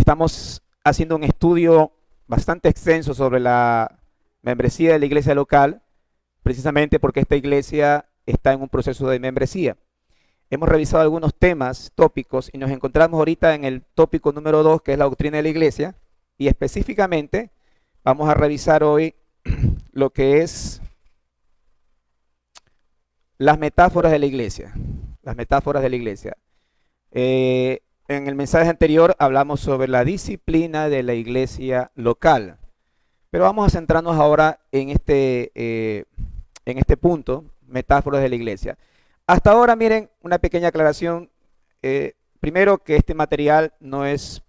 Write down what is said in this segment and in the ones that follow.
Estamos haciendo un estudio bastante extenso sobre la membresía de la iglesia local, precisamente porque esta iglesia está en un proceso de membresía. Hemos revisado algunos temas, tópicos, y nos encontramos ahorita en el tópico número 2, que es la doctrina de la iglesia, y específicamente vamos a revisar hoy lo que es las metáforas de la iglesia. Las metáforas de la iglesia. En el mensaje anterior hablamos sobre la disciplina de la iglesia local, pero vamos a centrarnos ahora en este punto, metáforas de la iglesia. Hasta ahora, miren, una pequeña aclaración. Primero, que este material no es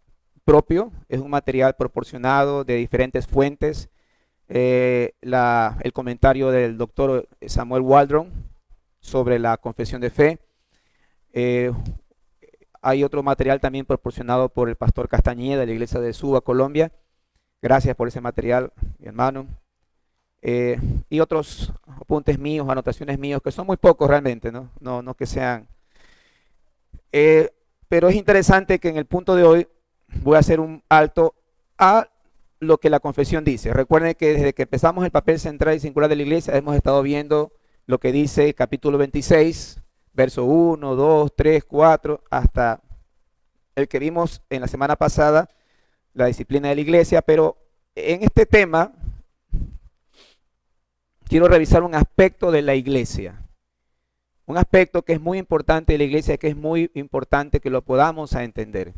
propio, es un material proporcionado de diferentes fuentes. El comentario del doctor Samuel Waldron sobre la confesión de fe. Hay otro material también proporcionado por el pastor Castañeda de la iglesia de Suba, Colombia. Gracias por ese material, mi hermano. Y otros apuntes míos, anotaciones míos, que son muy pocos realmente, no que sean. Pero es interesante que en el punto de hoy voy a hacer un alto a lo que la confesión dice. Recuerden que desde que empezamos el papel central y singular de la iglesia hemos estado viendo lo que dice el capítulo 26, verso 1, 2, 3, 4, hasta el que vimos en la semana pasada, la disciplina de la iglesia. Pero en este tema quiero revisar un aspecto de la iglesia. Un aspecto que es muy importante de la iglesia, que es muy importante que lo podamos entender.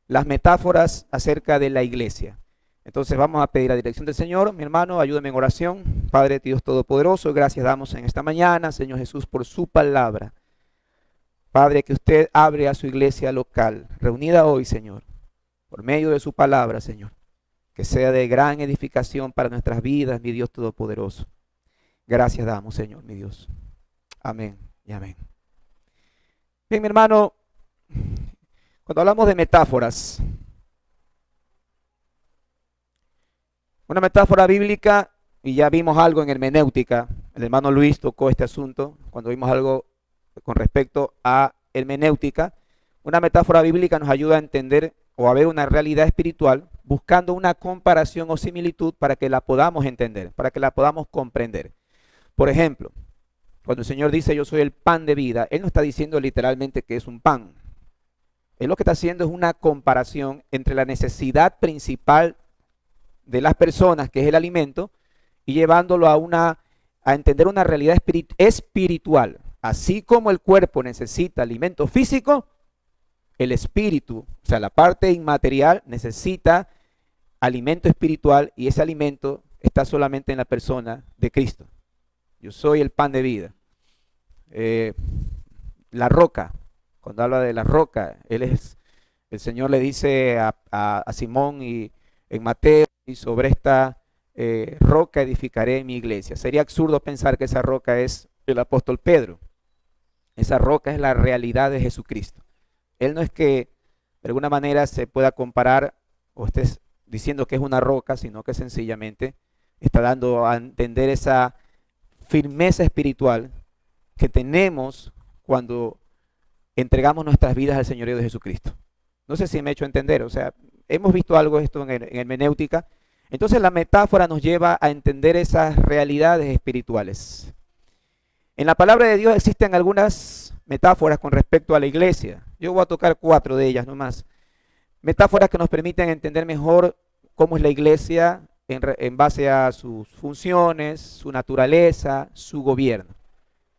Las metáforas acerca de la iglesia. Entonces vamos a pedir la dirección del Señor. Mi hermano, ayúdame en oración. Padre Dios Todopoderoso, gracias damos en esta mañana, Señor Jesús, por su palabra. Padre, que usted abre a su iglesia local, reunida hoy, Señor, por medio de su palabra, Señor. Que sea de gran edificación para nuestras vidas, mi Dios Todopoderoso. Gracias damos, Señor, mi Dios. Amén y amén. Bien, mi hermano, cuando hablamos de metáforas, una metáfora bíblica, y ya vimos algo en hermenéutica, el hermano Luis tocó este asunto, cuando vimos algo con respecto a hermenéutica. Una metáfora bíblica nos ayuda a entender o a ver una realidad espiritual, buscando una comparación o similitud para que la podamos entender, para que la podamos comprender. Por ejemplo, cuando el Señor dice yo soy el pan de vida, Él no está diciendo literalmente que es un pan. Él lo que está haciendo es una comparación entre la necesidad principal de las personas, que es el alimento, y llevándolo a entender una realidad espiritual. Así como el cuerpo necesita alimento físico, el espíritu, o sea, la parte inmaterial, necesita alimento espiritual, y ese alimento está solamente en la persona de Cristo. Yo soy el pan de vida. La roca, cuando habla de la roca, el Señor le dice a Simón y en Mateo, y sobre esta roca edificaré mi iglesia. Sería absurdo pensar que esa roca es el apóstol Pedro. Esa roca es la realidad de Jesucristo. Él no es que de alguna manera se pueda comparar o estés diciendo que es una roca, sino que sencillamente está dando a entender esa firmeza espiritual que tenemos cuando entregamos nuestras vidas al señorío de Jesucristo. No sé si me he hecho entender, o sea, hemos visto algo de esto en hermenéutica. Entonces la metáfora nos lleva a entender esas realidades espirituales. En la palabra de Dios existen algunas metáforas con respecto a la iglesia. Yo voy a tocar 4 de ellas nomás. Metáforas que nos permiten entender mejor cómo es la iglesia en base a sus funciones, su naturaleza, su gobierno.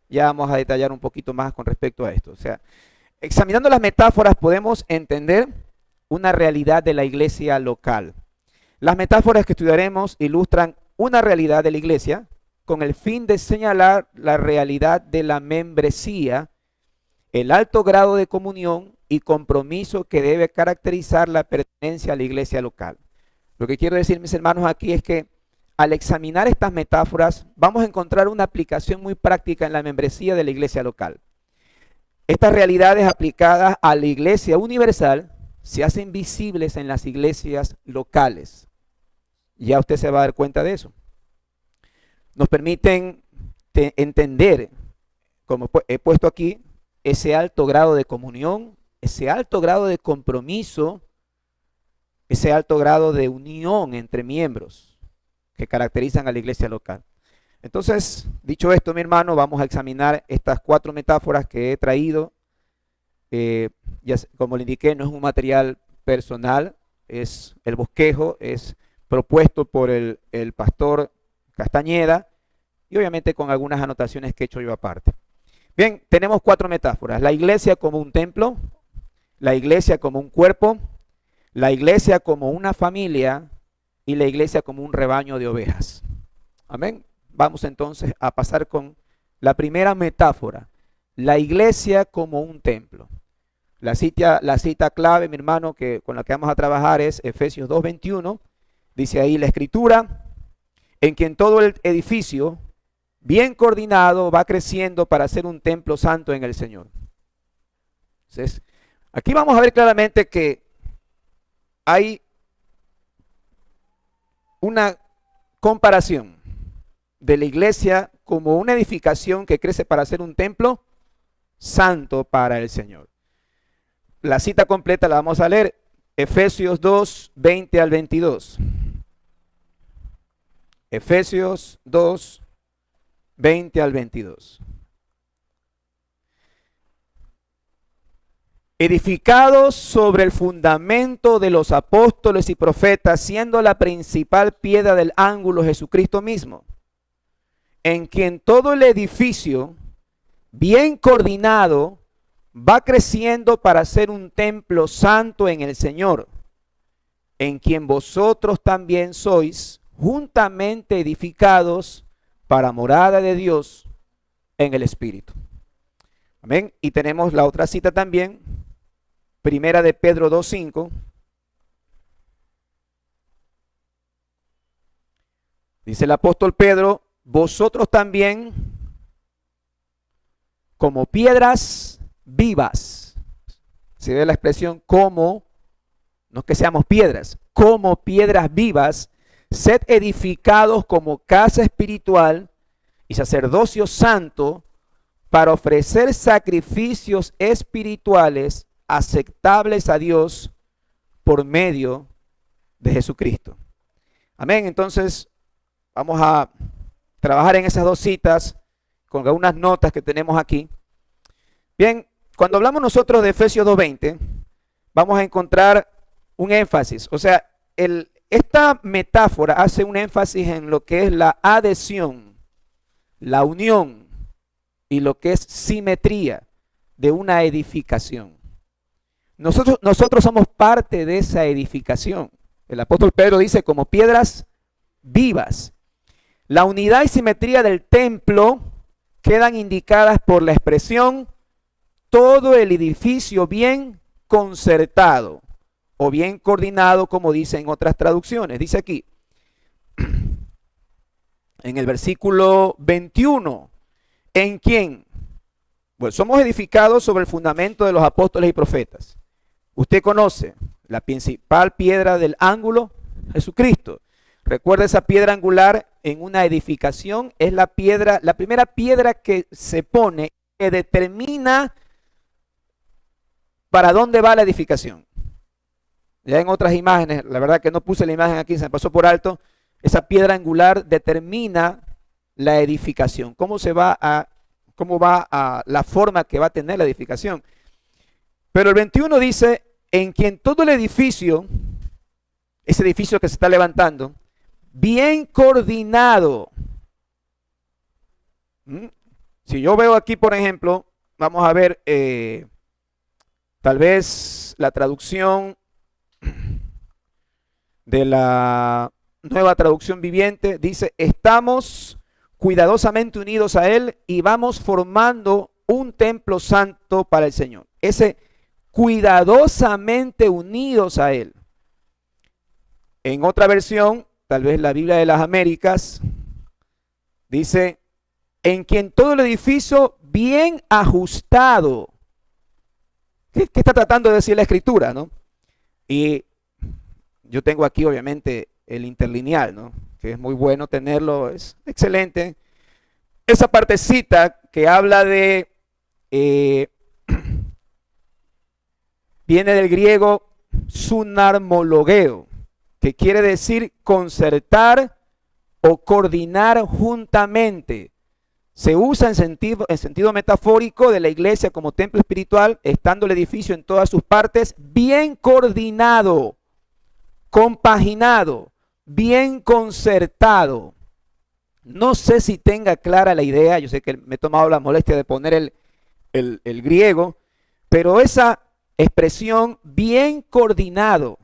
Ya vamos a detallar un poquito más con respecto a esto. O sea, examinando las metáforas podemos entender una realidad de la iglesia local. Las metáforas que estudiaremos ilustran una realidad de la iglesia con el fin de señalar la realidad de la membresía, el alto grado de comunión y compromiso que debe caracterizar la pertenencia a la iglesia local. Lo que quiero decir, mis hermanos, aquí es que al examinar estas metáforas vamos a encontrar una aplicación muy práctica en la membresía de la iglesia local. Estas realidades aplicadas a la iglesia universal se hacen visibles en las iglesias locales. Ya usted se va a dar cuenta de eso. Nos permiten entender, como he puesto aquí, ese alto grado de comunión, ese alto grado de compromiso ese alto grado de unión entre miembros que caracterizan a la iglesia local. Entonces, dicho esto, mi hermano, vamos a examinar estas 4 metáforas que he traído. Como le indiqué, no es un material personal, es el bosquejo, es propuesto por el pastor Castañeda y obviamente con algunas anotaciones que he hecho yo aparte. Bien, tenemos 4 metáforas: la iglesia como un templo, la iglesia como un cuerpo, la iglesia como una familia y la iglesia como un rebaño de ovejas. Amén. Vamos entonces a pasar con la primera metáfora, la iglesia como un templo. La cita clave, mi hermano, con la que vamos a trabajar es Efesios 2:21. Dice ahí la escritura: en quien todo el edificio, bien coordinado, va creciendo para ser un templo santo en el Señor. Entonces, aquí vamos a ver claramente que hay una comparación de la iglesia como una edificación que crece para ser un templo santo para el Señor. La cita completa la vamos a leer, Efesios 2, 20 al 22. Efesios 2, 20 al 22. Edificados sobre el fundamento de los apóstoles y profetas, siendo la principal piedra del ángulo Jesucristo mismo, en quien todo el edificio, bien coordinado, va creciendo para ser un templo santo en el Señor, en quien vosotros también sois juntamente edificados para morada de Dios en el Espíritu. Amén. Y tenemos la otra cita también, Primera de Pedro 2:5. Dice el apóstol Pedro: vosotros también, como piedras vivas. Se ve la expresión como, no es que seamos piedras, como piedras vivas, sed edificados como casa espiritual y sacerdocio santo para ofrecer sacrificios espirituales aceptables a Dios por medio de Jesucristo. Amén. Entonces, vamos a trabajar en esas 2 citas con algunas notas que tenemos aquí. Bien, cuando hablamos nosotros de Efesios 2:20, vamos a encontrar un énfasis. O sea, esta metáfora hace un énfasis en lo que es la adhesión, la unión y lo que es simetría de una edificación. Nosotros somos parte de esa edificación. El apóstol Pedro dice: como piedras vivas. La unidad y simetría del templo quedan indicadas por la expresión todo el edificio bien concertado o bien coordinado, como dice en otras traducciones. Dice aquí, en el versículo 21, ¿en quién? Pues somos edificados sobre el fundamento de los apóstoles y profetas. Usted conoce la principal piedra del ángulo, Jesucristo. Recuerda, esa piedra angular en una edificación es la primera piedra que se pone, que determina para dónde va la edificación. Ya en otras imágenes, la verdad que no puse la imagen aquí, se me pasó por alto, esa piedra angular determina la edificación, cómo va a la forma que va a tener la edificación. Pero el 21 dice: en quien todo el edificio, ese edificio que se está levantando, bien coordinado. Si yo veo aquí, por ejemplo, vamos a ver tal vez la traducción de la Nueva Traducción Viviente, dice: estamos cuidadosamente unidos a Él y vamos formando un templo santo para el Señor. Ese cuidadosamente unidos a Él. En otra versión, tal vez la Biblia de las Américas, dice: en quien todo el edificio bien ajustado. ¿Qué está tratando de decir la Escritura, no? Y yo tengo aquí obviamente el interlineal, ¿no? Que es muy bueno tenerlo, es excelente. Esa partecita que habla de, viene del griego sunarmologueo, que quiere decir concertar o coordinar juntamente. Se usa en sentido metafórico de la iglesia como templo espiritual, estando el edificio en todas sus partes bien coordinado, compaginado, bien concertado. No sé si tenga clara la idea, yo sé que me he tomado la molestia de poner el griego, pero esa expresión bien coordinado,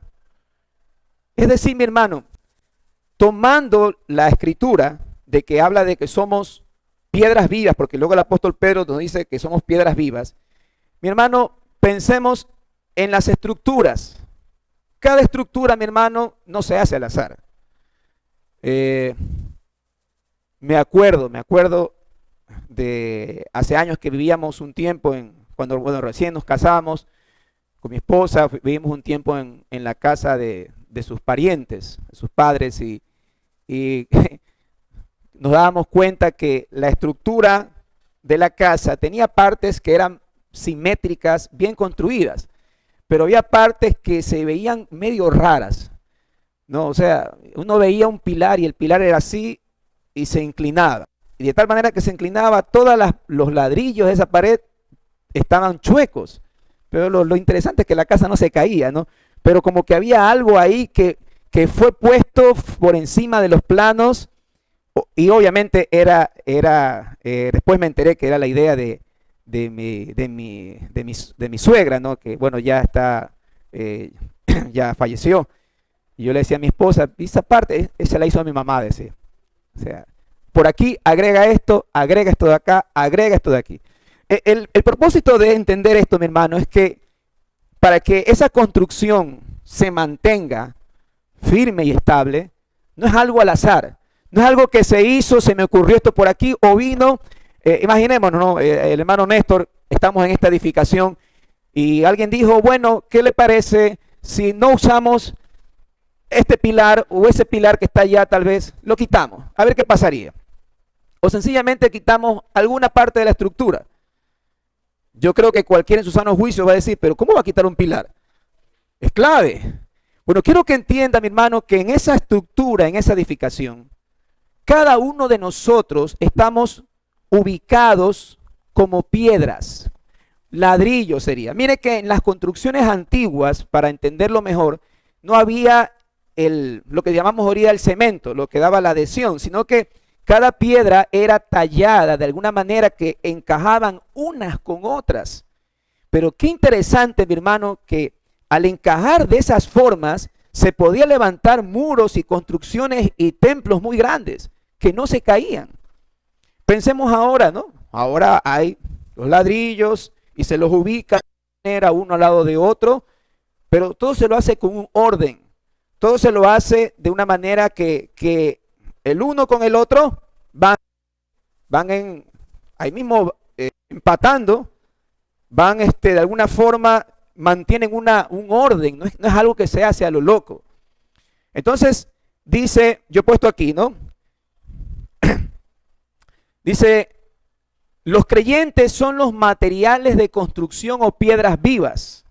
es decir, mi hermano, tomando la escritura de que habla de que somos piedras vivas, porque luego el apóstol Pedro nos dice que somos piedras vivas, mi hermano, pensemos en las estructuras. Cada estructura, mi hermano, no se hace al azar. Me acuerdo de hace años que vivíamos un tiempo, cuando recién nos casábamos con mi esposa, vivimos un tiempo en la casa de sus parientes, de sus padres, y nos dábamos cuenta que la estructura de la casa tenía partes que eran simétricas, bien construidas, pero había partes que se veían medio raras, ¿no? O sea, uno veía un pilar y el pilar era así y se inclinaba. Y de tal manera que se inclinaba, todos los ladrillos de esa pared estaban chuecos. Pero lo interesante es que la casa no se caía, ¿no? Pero como que había algo ahí que fue puesto por encima de los planos, y obviamente después me enteré que era la idea de mi suegra, ¿no? Que bueno, ya está, ya falleció. Y yo le decía a mi esposa, esa parte, esa la hizo a mi mamá, decía. O sea, por aquí agrega esto de acá, agrega esto de aquí. El propósito de entender esto, mi hermano, es que para que esa construcción se mantenga firme y estable, no es algo al azar, no es algo que se hizo, se me ocurrió esto por aquí o vino. Imaginémonos, ¿no? El hermano Néstor, estamos en esta edificación y alguien dijo, bueno, ¿qué le parece si no usamos este pilar o ese pilar que está allá, tal vez lo quitamos, a ver qué pasaría? O sencillamente quitamos alguna parte de la estructura. Yo creo que cualquiera en su sano juicio va a decir, pero ¿cómo va a quitar un pilar? Es clave. Bueno, quiero que entienda, mi hermano, que en esa estructura, en esa edificación, cada uno de nosotros estamos ubicados como piedras. Ladrillo sería. Mire que en las construcciones antiguas, para entenderlo mejor, no había lo que llamamos ahorita el cemento, lo que daba la adhesión, sino que cada piedra era tallada de alguna manera que encajaban unas con otras. Pero qué interesante, mi hermano, que al encajar de esas formas se podía levantar muros y construcciones y templos muy grandes que no se caían. Pensemos ahora, ¿no? Ahora hay los ladrillos y se los ubica de manera uno al lado de otro, pero todo se lo hace con un orden. Todo se lo hace de una manera que el uno con el otro van ahí mismo empatando, van de alguna forma, mantienen un orden, no es algo que se hace a lo loco. Entonces, dice, yo he puesto aquí, ¿no? Dice, los creyentes son los materiales de construcción o piedras vivas.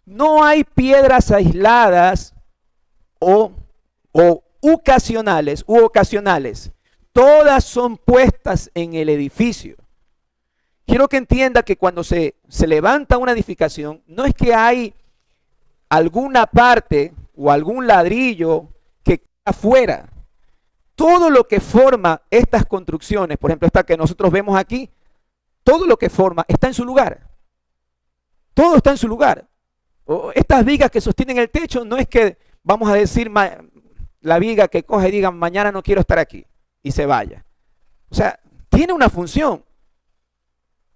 No hay piedras aisladas o ocasionales u ocasionales. Todas son puestas en el edificio. Quiero que entienda que cuando se levanta una edificación, no es que hay alguna parte o algún ladrillo que queda afuera. Todo lo que forma estas construcciones, por ejemplo, esta que nosotros vemos aquí, todo lo que forma está en su lugar. Todo está en su lugar. Estas vigas que sostienen el techo, no es que vamos a decir la viga que coge y diga mañana no quiero estar aquí y se vaya. O sea, tiene una función.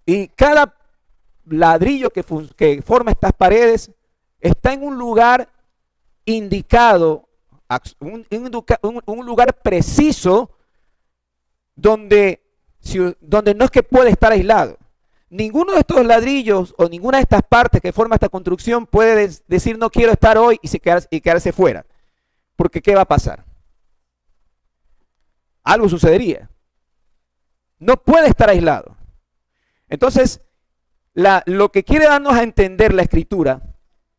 Y cada ladrillo que forma estas paredes está en un lugar indicado, un lugar preciso donde no es que puede estar aislado. Ninguno de estos ladrillos o ninguna de estas partes que forma esta construcción puede decir no quiero estar hoy y quedarse fuera. Porque ¿qué va a pasar? Algo sucedería. No puede estar aislado. Entonces, lo que quiere darnos a entender la Escritura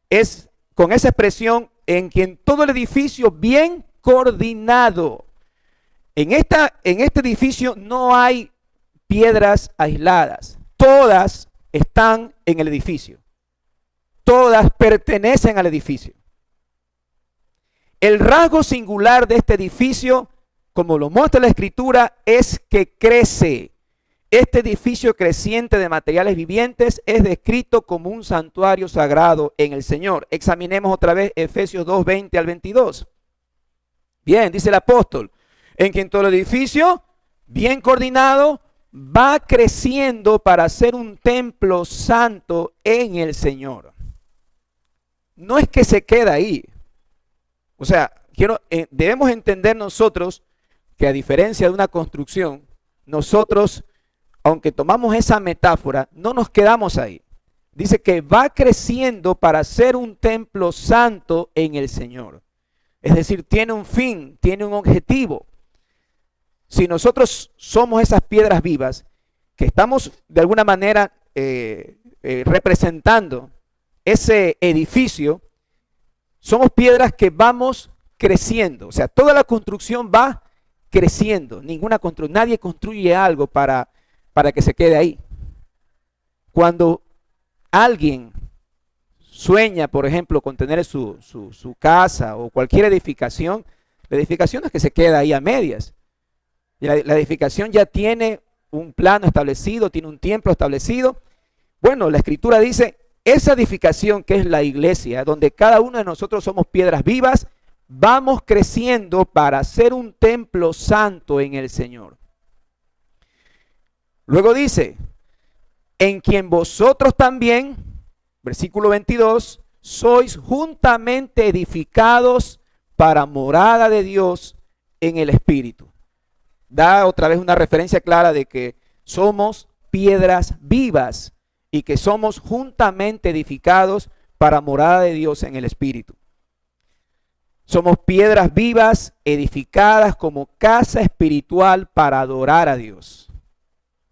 es con esa expresión, en quien todo el edificio bien coordinado. En este edificio no hay piedras aisladas. Todas están en el edificio. Todas pertenecen al edificio. El rasgo singular de este edificio, como lo muestra la Escritura, es que crece. Este edificio creciente de materiales vivientes es descrito como un santuario sagrado en el Señor. Examinemos otra vez Efesios 2, 20 al 22. Bien, dice el apóstol, en quien todo el edificio, bien coordinado, va creciendo para ser un templo santo en el Señor. No es que se queda ahí. O sea, debemos entender nosotros que a diferencia de una construcción, nosotros, aunque tomamos esa metáfora, no nos quedamos ahí. Dice que va creciendo para ser un templo santo en el Señor. Es decir, tiene un fin, tiene un objetivo. Si nosotros somos esas piedras vivas que estamos de alguna manera representando ese edificio, somos piedras que vamos creciendo. O sea, toda la construcción va creciendo. Nadie construye algo para que se quede ahí. Cuando alguien sueña, por ejemplo, con tener su casa o cualquier edificación, la edificación no es que se queda ahí a medias. La edificación ya tiene un plano establecido, tiene un tiempo establecido. Bueno, la Escritura dice, esa edificación que es la iglesia, donde cada uno de nosotros somos piedras vivas, vamos creciendo para ser un templo santo en el Señor. Luego dice, en quien vosotros también, versículo 22, sois juntamente edificados para morada de Dios en el Espíritu. Da otra vez una referencia clara de que somos piedras vivas y que somos juntamente edificados para morada de Dios en el Espíritu. Somos piedras vivas edificadas como casa espiritual para adorar a Dios.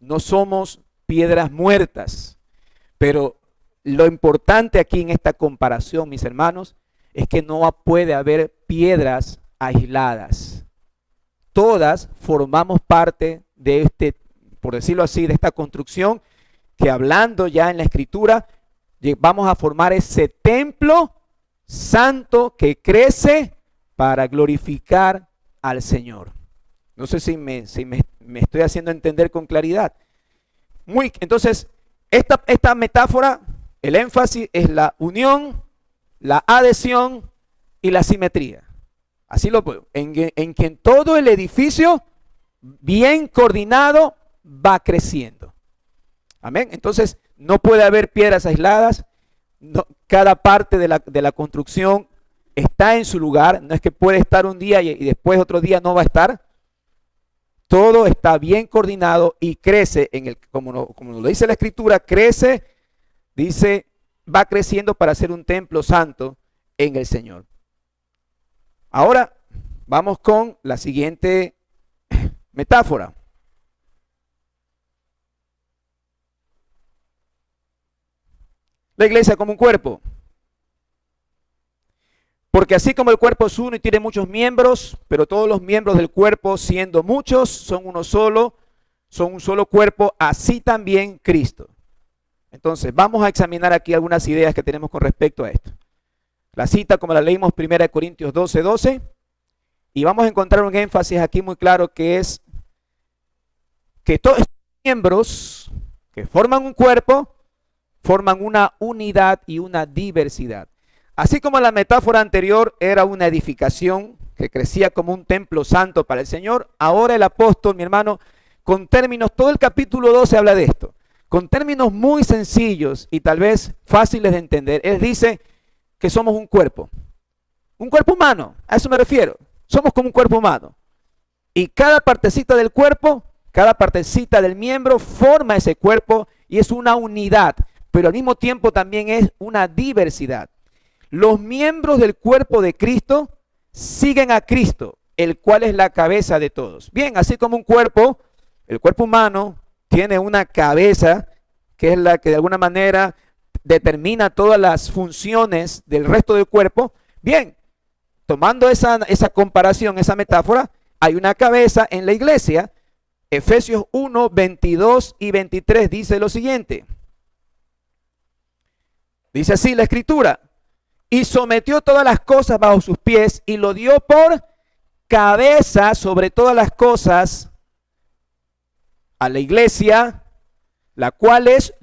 No somos piedras muertas, pero lo importante aquí en esta comparación, mis hermanos, es que no puede haber piedras aisladas. Todas formamos parte de por decirlo así, de esta construcción que, hablando ya en la Escritura, vamos a formar ese templo santo que crece para glorificar al Señor. No sé si me estoy haciendo entender con claridad. Entonces, esta metáfora, el énfasis es la unión, la adhesión y la simetría. Así lo puedo. En quien todo el edificio, bien coordinado, va creciendo. Amén. Entonces, no puede haber piedras aisladas. No, cada parte de la construcción está en su lugar. No es que puede estar un día y después otro día no va a estar. Todo está bien coordinado y crece, como lo dice la Escritura, crece, dice, va creciendo para ser un templo santo en el Señor. Ahora vamos con la siguiente metáfora. La iglesia como un cuerpo. Porque así como el cuerpo es uno y tiene muchos miembros, pero todos los miembros del cuerpo, siendo muchos, son un solo cuerpo, así también Cristo. Entonces, vamos a examinar aquí algunas ideas que tenemos con respecto a esto. La cita, como la leímos, 1 Corintios 12, 12, y vamos a encontrar un énfasis aquí muy claro que es que todos estos miembros que forman un cuerpo, forman una unidad y una diversidad. Así como la metáfora anterior era una edificación que crecía como un templo santo para el Señor, ahora el apóstol, mi hermano, con términos, todo el capítulo 12 habla de esto, con términos muy sencillos y tal vez fáciles de entender. Él dice que somos un cuerpo humano, a eso me refiero, somos como un cuerpo humano. Y cada partecita del cuerpo, cada partecita del miembro forma ese cuerpo y es una unidad, pero al mismo tiempo también es una diversidad. Los miembros del cuerpo de Cristo siguen a Cristo, el cual es la cabeza de todos. Bien, así como el cuerpo humano tiene una cabeza que es la que de alguna manera determina todas las funciones del resto del cuerpo. Bien, tomando esa comparación, esa metáfora, hay una cabeza en la iglesia. Efesios 1, 22 y 23 dice lo siguiente. Dice así la escritura: y sometió todas las cosas bajo sus pies y lo dio por cabeza sobre todas las cosas a la iglesia, la cual es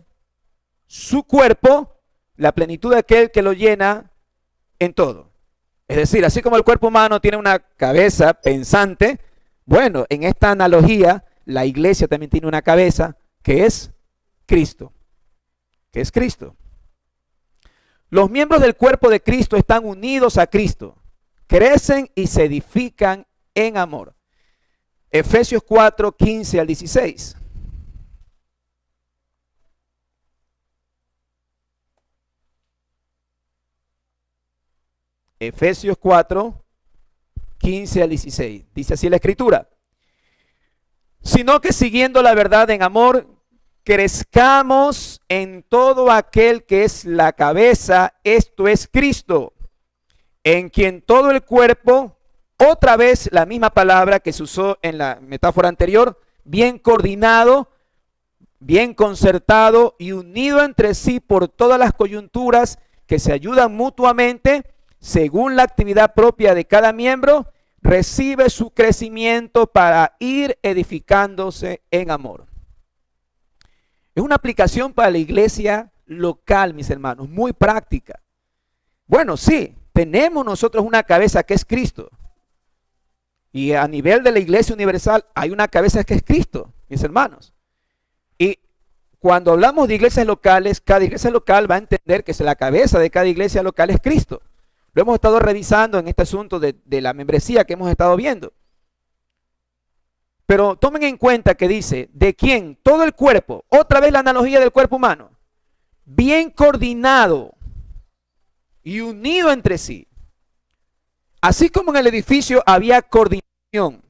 su cuerpo, la plenitud de aquel que lo llena en todo. Es decir, así como el cuerpo humano tiene una cabeza pensante, bueno, en esta analogía, la iglesia también tiene una cabeza que es Cristo. Que es Cristo. Los miembros del cuerpo de Cristo están unidos a Cristo, crecen y se edifican en amor. Efesios 4, 15 al 16. Efesios 4, 15 al 16. Dice así la escritura: sino que siguiendo la verdad en amor, crezcamos en todo aquel que es la cabeza, esto es Cristo, en quien todo el cuerpo, otra vez la misma palabra que se usó en la metáfora anterior, bien coordinado, bien concertado y unido entre sí por todas las coyunturas que se ayudan mutuamente, según la actividad propia de cada miembro, recibe su crecimiento para ir edificándose en amor. Es una aplicación para la iglesia local, mis hermanos, muy práctica. Bueno, sí, tenemos nosotros una cabeza que es Cristo. Y a nivel de la iglesia universal hay una cabeza que es Cristo, mis hermanos. Y cuando hablamos de iglesias locales, cada iglesia local va a entender que la cabeza de cada iglesia local es Cristo. Lo hemos estado revisando en este asunto de la membresía que hemos estado viendo. Pero tomen en cuenta que dice, ¿de quién? Todo el cuerpo. Otra vez la analogía del cuerpo humano. Bien coordinado y unido entre sí. Así como en el edificio había coordinación.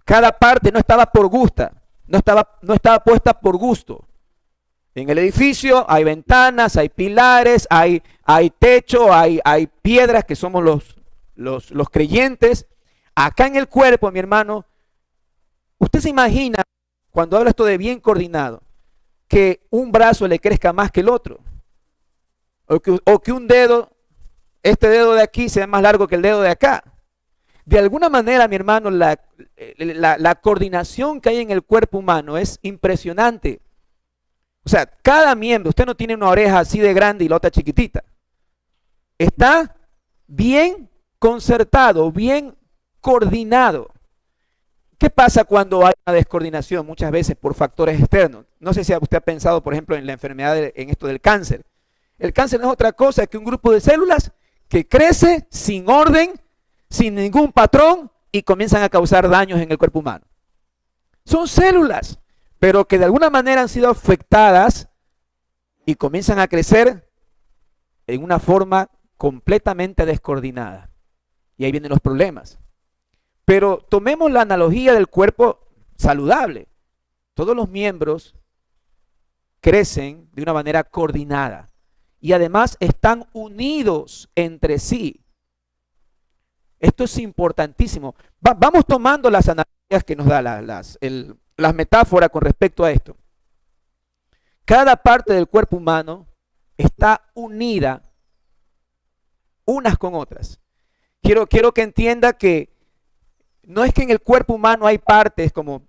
Cada parte no estaba por gusto, no estaba puesta por gusto. En el edificio hay ventanas, hay pilares, hay techo, hay piedras que somos los creyentes. Acá en el cuerpo, mi hermano, usted se imagina, cuando habla esto de bien coordinado, que un brazo le crezca más que el otro. O que un dedo, este dedo de aquí sea más largo que el dedo de acá. De alguna manera, mi hermano, la coordinación que hay en el cuerpo humano es impresionante. O sea, cada miembro, usted no tiene una oreja así de grande y la otra chiquitita. Está bien concertado, bien coordinado. ¿Qué pasa cuando hay una descoordinación? Muchas veces por factores externos. No sé si usted ha pensado, por ejemplo, en la enfermedad, en esto del cáncer. El cáncer no es otra cosa que un grupo de células que crece sin orden, sin ningún patrón y comienzan a causar daños en el cuerpo humano. Son células, pero que de alguna manera han sido afectadas y comienzan a crecer en una forma completamente descoordinada. Y ahí vienen los problemas. Pero tomemos la analogía del cuerpo saludable. Todos los miembros crecen de una manera coordinada y además están unidos entre sí. Esto es importantísimo. Vamos tomando las analogías que nos da las metáforas con respecto a esto. Cada parte del cuerpo humano está unida unas con otras. Quiero que entienda que no es que en el cuerpo humano hay partes, como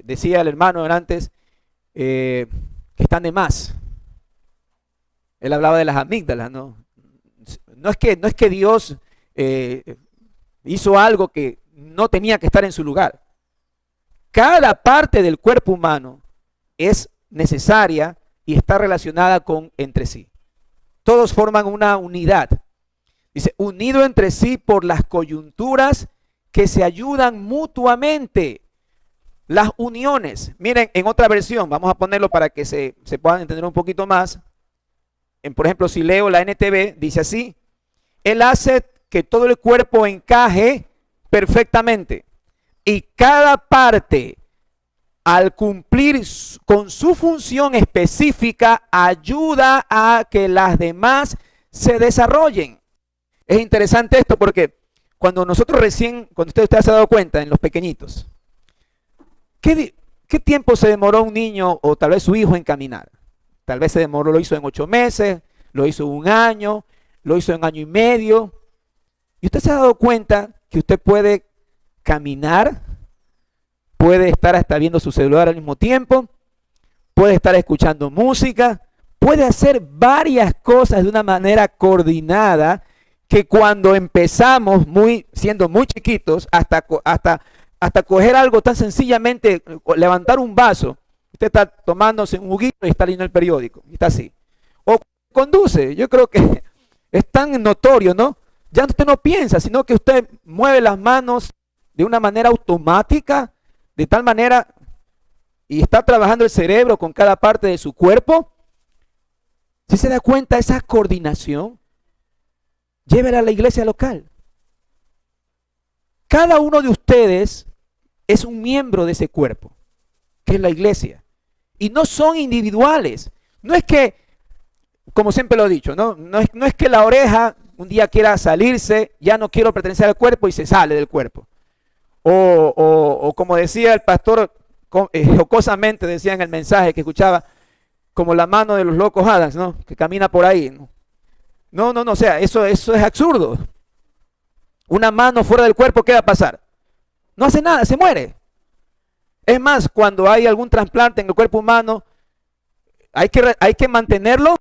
decía el hermano antes, que están de más. Él hablaba de las amígdalas, ¿no? No es que Dios hizo algo que no tenía que estar en su lugar. Cada parte del cuerpo humano es necesaria y está relacionada entre sí. Todos forman una unidad. Dice, unido entre sí por las coyunturas que se ayudan mutuamente. Las uniones. Miren, en otra versión, vamos a ponerlo para que se puedan entender un poquito más. Por ejemplo, si leo la NTV, dice así: Él hace que todo el cuerpo encaje perfectamente y cada parte al cumplir con su función específica, ayuda a que las demás se desarrollen. Es interesante esto porque cuando usted se ha dado cuenta en los pequeñitos, ¿qué tiempo se demoró un niño o tal vez su hijo en caminar? Tal vez lo hizo en 8 meses, lo hizo en 1 año, lo hizo en 1 año y medio. Y usted se ha dado cuenta que usted puede caminar, puede estar hasta viendo su celular al mismo tiempo, puede estar escuchando música, puede hacer varias cosas de una manera coordinada que cuando empezamos siendo muy chiquitos, hasta coger algo tan sencillamente, levantar un vaso, usted está tomándose un juguito y está leyendo el periódico, y está así. O conduce, yo creo que es tan notorio, ¿no? Ya usted no piensa, sino que usted mueve las manos de una manera automática, de tal manera, y está trabajando el cerebro con cada parte de su cuerpo. Si se da cuenta, esa coordinación, llévela a la iglesia local. Cada uno de ustedes es un miembro de ese cuerpo, que es la iglesia. Y no son individuales. No es que, como siempre lo he dicho, no es que la oreja un día quiera salirse, ya no quiero pertenecer al cuerpo y se sale del cuerpo. O como decía el pastor, jocosamente decía en el mensaje que escuchaba, como la mano de los locos Adams, ¿no? Que camina por ahí, ¿no? No, o sea, eso es absurdo. Una mano fuera del cuerpo, ¿qué va a pasar? No hace nada, se muere. Es más, cuando hay algún trasplante en el cuerpo humano, hay que mantenerlo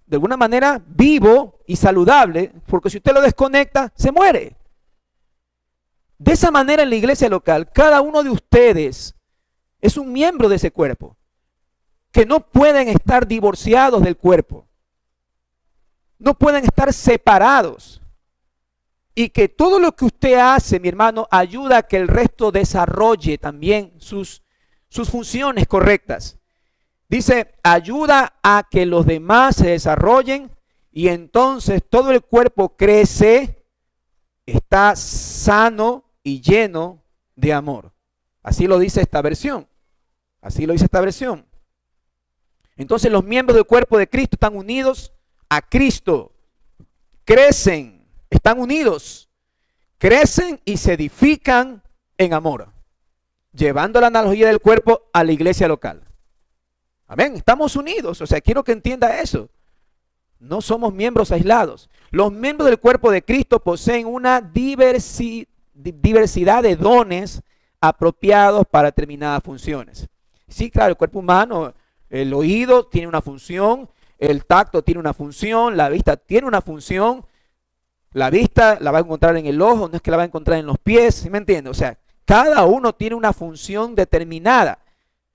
de alguna manera vivo y saludable, porque si usted lo desconecta, se muere. De esa manera en la iglesia local, cada uno de ustedes es un miembro de ese cuerpo, que no pueden estar divorciados del cuerpo, no pueden estar separados, y que todo lo que usted hace, mi hermano, ayuda a que el resto desarrolle también sus funciones correctas. Dice, ayuda a que los demás se desarrollen y entonces todo el cuerpo crece, está sano y lleno de amor. Así lo dice esta versión. Así lo dice esta versión. Entonces los miembros del cuerpo de Cristo están unidos a Cristo. Crecen, están unidos. Crecen y se edifican en amor. Llevando la analogía del cuerpo a la iglesia local. Amén, estamos unidos, o sea, quiero que entienda eso. No somos miembros aislados. Los miembros del cuerpo de Cristo poseen una diversidad de dones apropiados para determinadas funciones. Sí, claro, el cuerpo humano, el oído tiene una función, el tacto tiene una función, la vista tiene una función. La vista la va a encontrar en el ojo, no es que la va a encontrar en los pies, ¿sí me entiende? O sea, cada uno tiene una función determinada.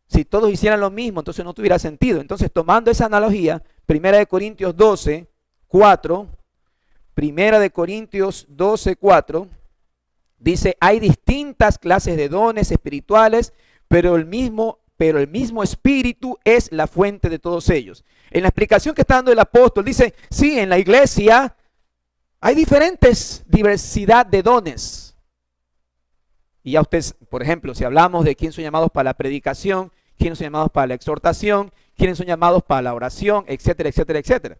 Si todos hicieran lo mismo, entonces no tuviera sentido. Entonces, tomando esa analogía, 1 Corintios 12, 4, 1 Corintios 12, 4, dice, hay distintas clases de dones espirituales, pero el mismo Espíritu es la fuente de todos ellos. En la explicación que está dando el apóstol, dice, sí, en la iglesia hay diversidad de dones. Y ya ustedes, por ejemplo, si hablamos de quiénes son llamados para la predicación, quiénes son llamados para la exhortación, quiénes son llamados para la oración, etcétera, etcétera, etcétera.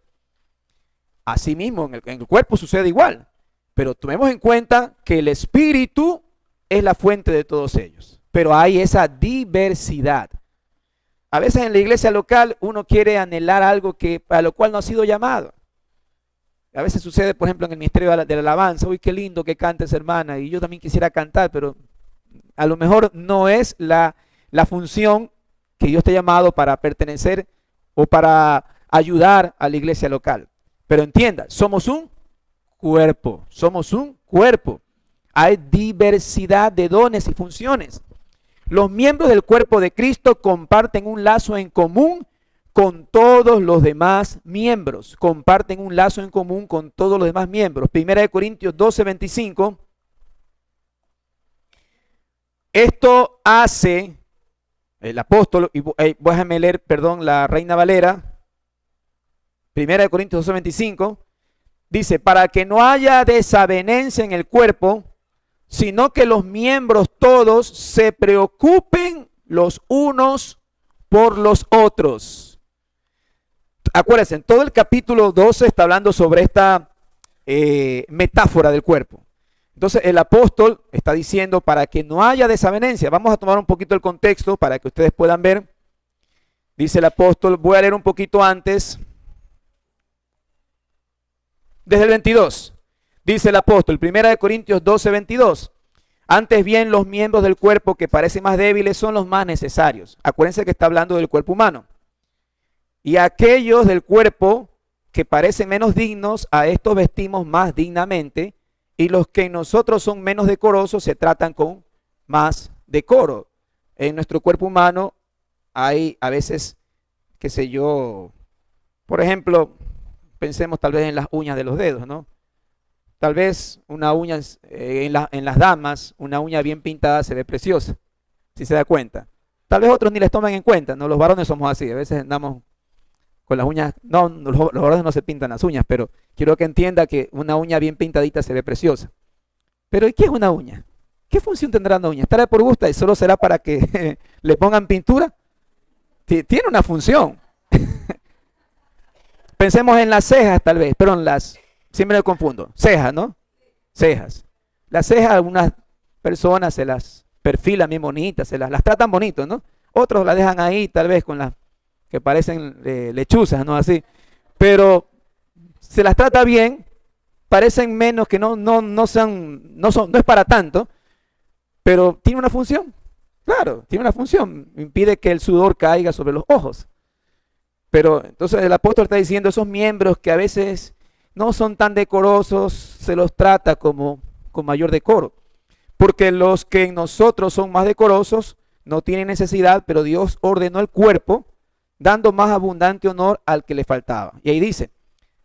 Asimismo, en el cuerpo sucede igual. Pero tomemos en cuenta que el Espíritu es la fuente de todos ellos. Pero hay esa diversidad. A veces en la iglesia local uno quiere anhelar algo para lo cual no ha sido llamado. A veces sucede, por ejemplo, en el ministerio de la alabanza. Uy, qué lindo que cantes, hermana. Y yo también quisiera cantar, pero a lo mejor no es la función que Dios te ha llamado para pertenecer o para ayudar a la iglesia local. Pero entienda, somos un cuerpo. Somos un cuerpo. Hay diversidad de dones y funciones. Los miembros del cuerpo de Cristo comparten un lazo en común con todos los demás miembros. Comparten un lazo en común con todos los demás miembros. 1 Corintios 12, 25. Esto hace el apóstol, y déjame leer, la Reina Valera. 1 Corintios 12, 25. Dice, para que no haya desavenencia en el cuerpo, sino que los miembros todos se preocupen los unos por los otros. Acuérdense, en todo el capítulo 12 está hablando sobre esta metáfora del cuerpo. Entonces el apóstol está diciendo para que no haya desavenencia. Vamos a tomar un poquito el contexto para que ustedes puedan ver. Dice el apóstol, voy a leer un poquito antes. Desde el 22. Dice el apóstol, 1 Corintios 12, 22. Antes bien, los miembros del cuerpo que parecen más débiles son los más necesarios. Acuérdense que está hablando del cuerpo humano. Y aquellos del cuerpo que parecen menos dignos, a estos vestimos más dignamente, y los que en nosotros son menos decorosos se tratan con más decoro. En nuestro cuerpo humano hay a veces, qué sé yo, por ejemplo, pensemos tal vez en las uñas de los dedos, ¿no? Tal vez una uña en las damas, una uña bien pintada se ve preciosa, si se da cuenta. Tal vez otros ni les toman en cuenta, ¿no? Los varones somos así, a veces andamos con las uñas, no, los varones no se pintan las uñas, pero quiero que entienda que una uña bien pintadita se ve preciosa. Pero ¿y qué es una uña? ¿Qué función tendrá una uña? ¿Estará por gusto y solo será para que le pongan pintura? Tiene una función. Pensemos en las cejas tal vez, pero en las, siempre me confundo, cejas, ¿no? Cejas. Las cejas algunas personas se las perfilan bien bonitas, las tratan bonito, ¿no? Otros las dejan ahí tal vez con las que parecen lechuzas, ¿no? Así. Pero se las trata bien, parecen menos que no es para tanto, pero tiene una función. Claro, tiene una función, impide que el sudor caiga sobre los ojos. Pero entonces el apóstol está diciendo, esos miembros que a veces no son tan decorosos, se los trata como con mayor decoro. Porque los que en nosotros son más decorosos no tienen necesidad, pero Dios ordenó el cuerpo, dando más abundante honor al que le faltaba. Y ahí dice,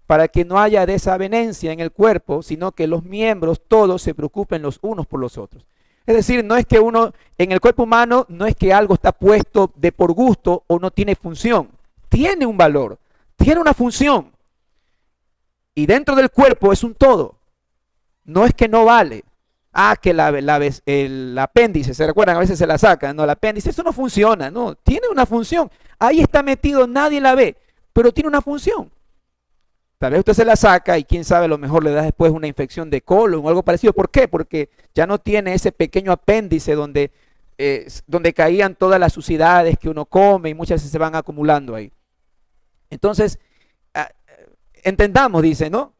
para que no haya desavenencia en el cuerpo, sino que los miembros todos se preocupen los unos por los otros. Es decir, no es que uno, en el cuerpo humano, no es que algo está puesto de por gusto o no tiene función. Tiene un valor, tiene una función. Y dentro del cuerpo es un todo. No es que no vale. Que el apéndice, ¿se recuerdan? A veces se la sacan, ¿no? El apéndice, eso no funciona, no, tiene una función. Ahí está metido, nadie la ve, pero tiene una función. Tal vez usted se la saca y quién sabe, a lo mejor le da después una infección de colon o algo parecido. ¿Por qué? Porque ya no tiene ese pequeño apéndice donde caían todas las suciedades que uno come y muchas veces se van acumulando ahí. Entonces, entendamos, dice, ¿no?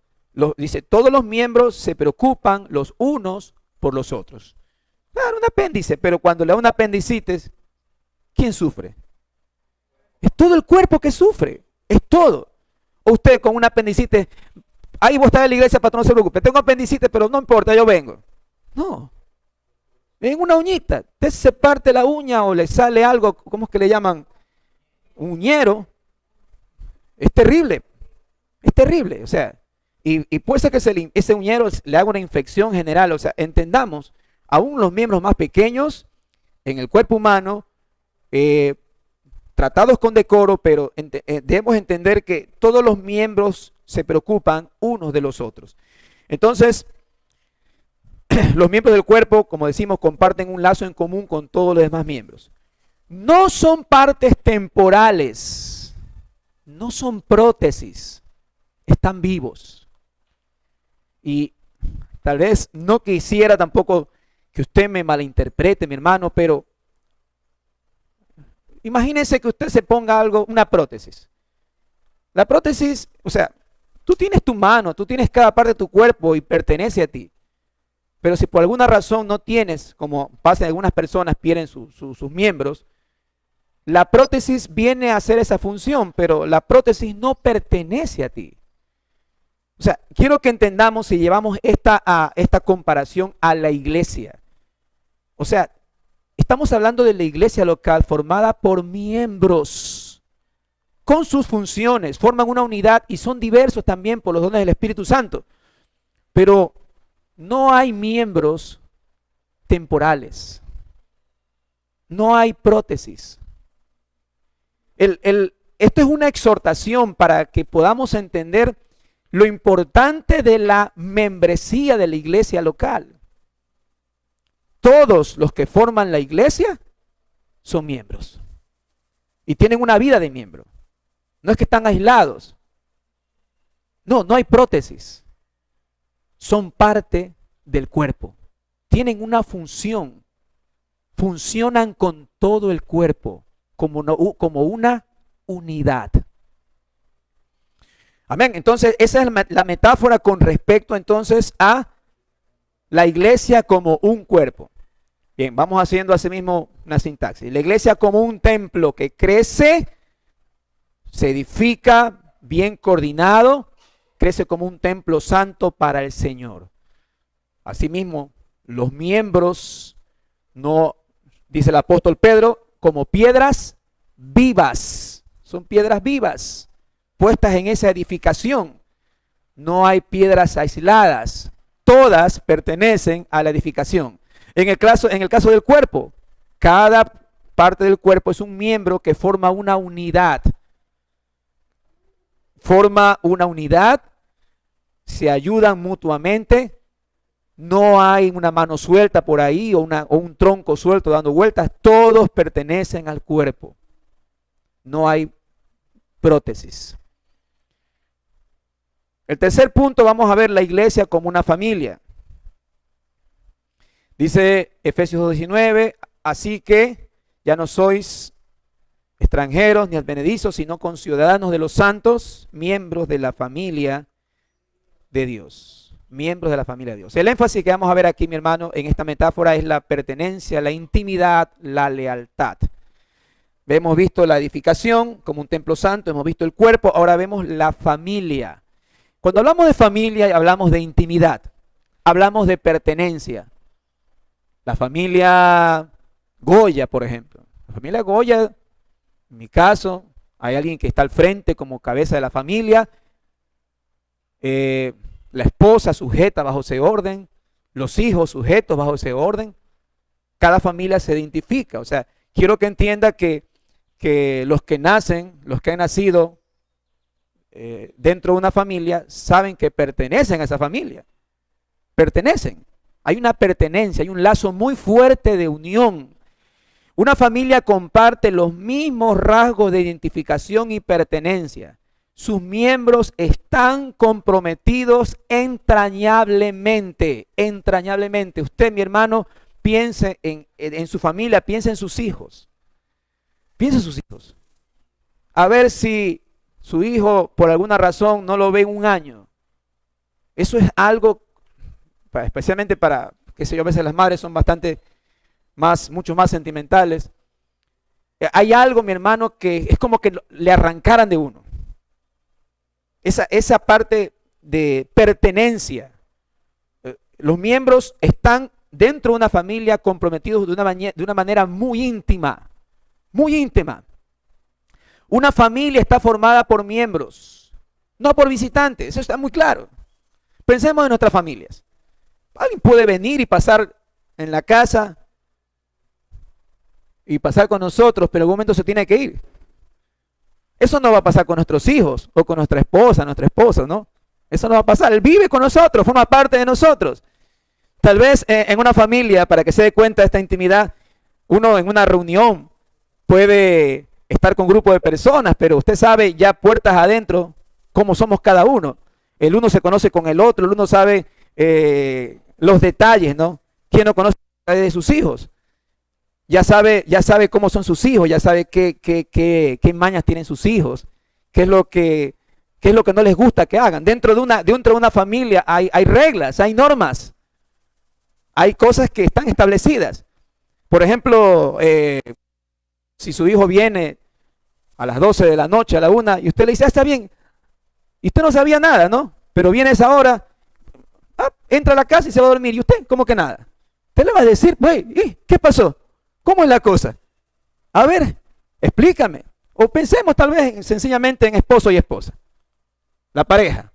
Dice, todos los miembros se preocupan los unos por los otros. Claro, un apéndice, pero cuando le da una apendicitis, ¿quién sufre? Es todo el cuerpo que sufre, es todo. O usted con una apendicitis, ahí vos estás en la iglesia, patrón, no se preocupe, tengo apendicitis, pero no importa, yo vengo. No, en una uñita, usted se parte la uña o le sale algo, ¿cómo es que le llaman? Uñero. Es terrible, o sea, y puede ser que ese uñero le haga una infección general, o sea, entendamos, aún los miembros más pequeños en el cuerpo humano, tratados con decoro, pero debemos entender que todos los miembros se preocupan unos de los otros. Entonces, los miembros del cuerpo, como decimos, comparten un lazo en común con todos los demás miembros. No son partes temporales, no son prótesis, están vivos. Y tal vez no quisiera tampoco que usted me malinterprete, mi hermano, pero imagínese que usted se ponga algo, una prótesis. La prótesis, o sea, tú tienes tu mano, tú tienes cada parte de tu cuerpo y pertenece a ti. Pero si por alguna razón no tienes, como pasa en algunas personas, pierden sus miembros, la prótesis viene a hacer esa función, pero la prótesis no pertenece a ti. O sea, quiero que entendamos si llevamos esta comparación a la iglesia. O sea, estamos hablando de la iglesia local formada por miembros con sus funciones, forman una unidad y son diversos también por los dones del Espíritu Santo. Pero no hay miembros temporales. No hay prótesis. Esto es una exhortación para que podamos entender lo importante de la membresía de la iglesia local. Todos los que forman la iglesia son miembros. Y tienen una vida de miembro. No es que están aislados. No, no hay prótesis. Son parte del cuerpo. Tienen una función. Funcionan con todo el cuerpo como una unidad. Amén. Entonces, esa es la metáfora con respecto entonces a la iglesia como un cuerpo. Bien, vamos haciendo así mismo una sintaxis. La iglesia como un templo que crece, se edifica, bien coordinado, crece como un templo santo para el Señor. Asimismo, los miembros, no, dice el apóstol Pedro, como piedras vivas. Son piedras vivas, puestas en esa edificación. No hay piedras aisladas. Todas pertenecen a la edificación. En el caso del cuerpo, cada parte del cuerpo es un miembro que forma una unidad. Forma una unidad, se ayudan mutuamente. No hay una mano suelta por ahí o un tronco suelto dando vueltas. Todos pertenecen al cuerpo. No hay prótesis. El tercer punto, vamos a ver la iglesia como una familia. Dice Efesios 2:19, así que ya no sois extranjeros ni advenedizos, sino conciudadanos de los santos, miembros de la familia de Dios. Miembros de la familia de Dios. El énfasis que vamos a ver aquí, mi hermano, en esta metáfora es la pertenencia, la intimidad, la lealtad. Hemos visto la edificación como un templo santo, hemos visto el cuerpo, ahora vemos la familia. Cuando hablamos de familia, hablamos de intimidad, hablamos de pertenencia. La familia Goya, por ejemplo. La familia Goya, en mi caso, hay alguien que está al frente como cabeza de la familia. La esposa sujeta bajo ese orden, los hijos sujetos bajo ese orden. Cada familia se identifica. O sea, quiero que entienda que los que nacen, los que han nacido dentro de una familia, saben que pertenecen a esa familia. Pertenecen. Hay una pertenencia, hay un lazo muy fuerte de unión. Una familia comparte los mismos rasgos de identificación y pertenencia. Sus miembros están comprometidos entrañablemente, entrañablemente. Usted, mi hermano, piense en su familia, piense en sus hijos. Piense en sus hijos. A ver si su hijo, por alguna razón, no lo ve en un año. Eso es algo, especialmente para, qué sé yo, a veces las madres son mucho más sentimentales. Hay algo, mi hermano, que es como que le arrancaran de uno. Esa parte de pertenencia. Los miembros están dentro de una familia comprometidos de una manera muy íntima. Muy íntima. Una familia está formada por miembros, no por visitantes. Eso está muy claro. Pensemos en nuestras familias. Alguien puede venir y pasar en la casa y pasar con nosotros, pero en algún momento se tiene que ir. Eso no va a pasar con nuestros hijos o con nuestra esposa, ¿no? Eso no va a pasar. Él vive con nosotros, forma parte de nosotros. Tal vez en una familia, para que se dé cuenta de esta intimidad, uno en una reunión puede estar con un grupo de personas, pero usted sabe ya puertas adentro cómo somos cada uno. El uno se conoce con el otro, el uno sabe los detalles, ¿no? ¿Quién no conoce los detalles de sus hijos? Ya sabe cómo son sus hijos, ya sabe qué mañas tienen sus hijos, qué es lo que no les gusta que hagan. Dentro de una familia hay reglas, hay normas, hay cosas que están establecidas. Por ejemplo, si su hijo viene a las 12 de la noche, a la 1, y usted le dice, está bien, y usted no sabía nada, ¿no? Pero viene esa hora, entra a la casa y se va a dormir, y usted, ¿cómo que nada? Usted le va a decir, güey, ¿qué pasó? ¿Cómo es la cosa? A ver, explícame. O pensemos tal vez sencillamente en esposo y esposa. La pareja.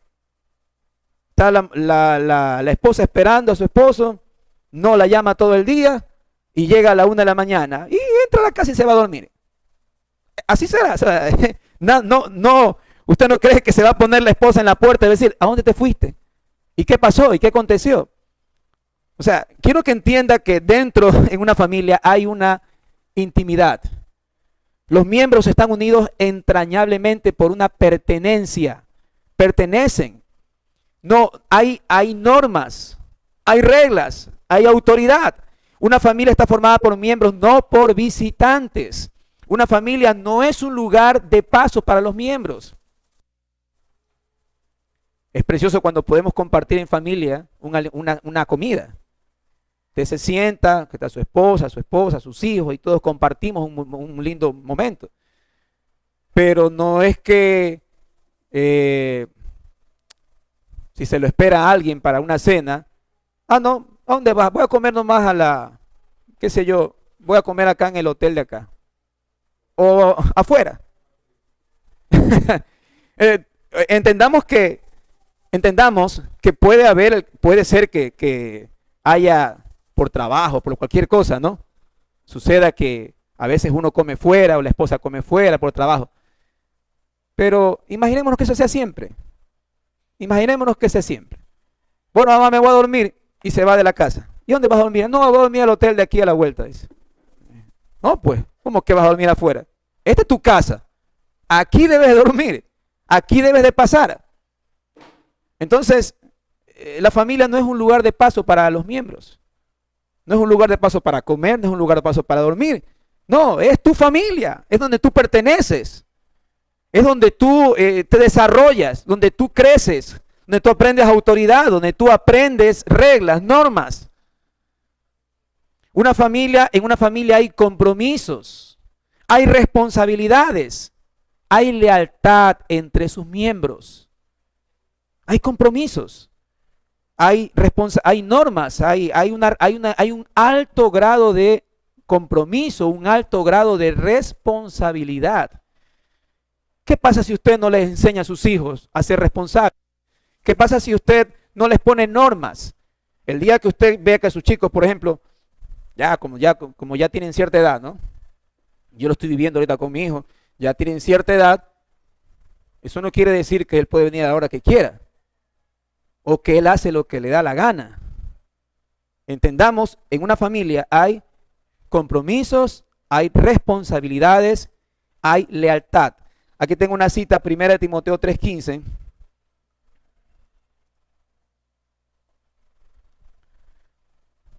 Está la esposa esperando a su esposo, no la llama todo el día y llega a la 1 de la mañana y entra a la casa y se va a dormir. Así será. O sea, no, usted no cree que se va a poner la esposa en la puerta y decir, ¿a dónde te fuiste? ¿Y qué pasó? ¿Y qué aconteció? O sea, quiero que entienda que dentro en una familia hay una intimidad. Los miembros están unidos entrañablemente por una pertenencia. Pertenecen. No, hay normas, hay reglas, hay autoridad. Una familia está formada por miembros, no por visitantes. Una familia no es un lugar de paso para los miembros. Es precioso cuando podemos compartir en familia una comida. Usted se sienta, que está su esposa, sus hijos y todos compartimos un lindo momento. Pero no es que si se lo espera a alguien para una cena, no, ¿a dónde vas? Voy a comer nomás qué sé yo, voy a comer acá en el hotel de acá. O afuera. Entendamos que puede ser que haya por trabajo, por cualquier cosa, ¿no? Suceda que a veces uno come fuera o la esposa come fuera por trabajo. Pero imaginémonos que eso sea siempre. Imaginémonos que sea siempre. Bueno, mamá, me voy a dormir y se va de la casa. ¿Y dónde vas a dormir? No, voy a dormir al hotel de aquí a la vuelta, dice. No, pues, ¿cómo que vas a dormir afuera? Esta es tu casa. Aquí debes de dormir. Aquí debes de pasar. Entonces, la familia no es un lugar de paso para los miembros. No es un lugar de paso para comer, no es un lugar de paso para dormir. No, es tu familia, es donde tú perteneces. Es donde tú te desarrollas, donde tú creces, donde tú aprendes autoridad, donde tú aprendes reglas, normas. En una familia hay compromisos, hay responsabilidades, hay lealtad entre sus miembros, hay compromisos, hay normas, hay un alto grado de compromiso, un alto grado de responsabilidad. ¿Qué pasa si usted no les enseña a sus hijos a ser responsables? ¿Qué pasa si usted no les pone normas? El día que usted vea que sus chicos, por ejemplo, como ya tienen cierta edad, ¿no? Yo lo estoy viviendo ahorita con mi hijo, ya tienen cierta edad, eso no quiere decir que él puede venir a la hora que quiera, o que él hace lo que le da la gana. Entendamos, en una familia hay compromisos, hay responsabilidades, hay lealtad. Aquí tengo una cita, 1 Timoteo 3:15.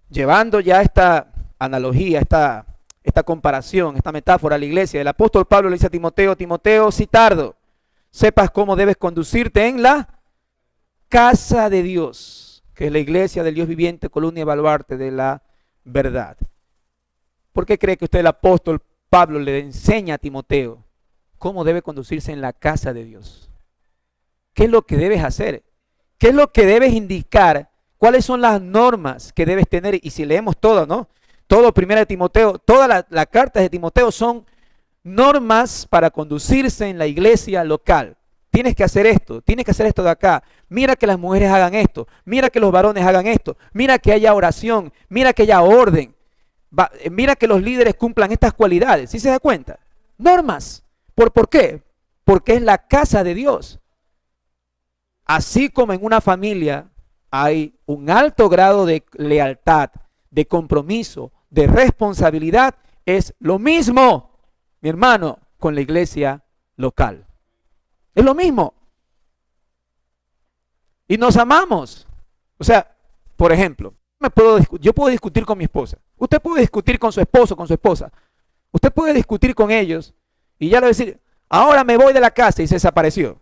Llevando ya esta analogía, esta comparación, esta metáfora a la iglesia, el apóstol Pablo le dice a Timoteo: Timoteo, si tardo, sepas cómo debes conducirte en la casa de Dios, que es la iglesia del Dios viviente, columna y baluarte de la verdad. ¿Por qué cree que usted, el apóstol Pablo, le enseña a Timoteo cómo debe conducirse en la casa de Dios? ¿Qué es lo que debes hacer? ¿Qué es lo que debes indicar? ¿Cuáles son las normas que debes tener? Y si leemos todo, ¿no? Todo 1 Timoteo, todas las cartas de Timoteo son normas para conducirse en la iglesia local. Tienes que hacer esto de acá. Mira que las mujeres hagan esto. Mira que los varones hagan esto. Mira que haya oración. Mira que haya orden. Mira que los líderes cumplan estas cualidades. ¿Sí se da cuenta? Normas. ¿Por qué? Porque es la casa de Dios. Así como en una familia hay un alto grado de lealtad, de compromiso, de responsabilidad, es lo mismo, mi hermano, con la iglesia local. Es lo mismo. Y nos amamos. O sea, por ejemplo, yo puedo discutir con mi esposa. Usted puede discutir con su esposo, con su esposa. Usted puede discutir con ellos y ya le decir: ahora me voy de la casa, y se desapareció.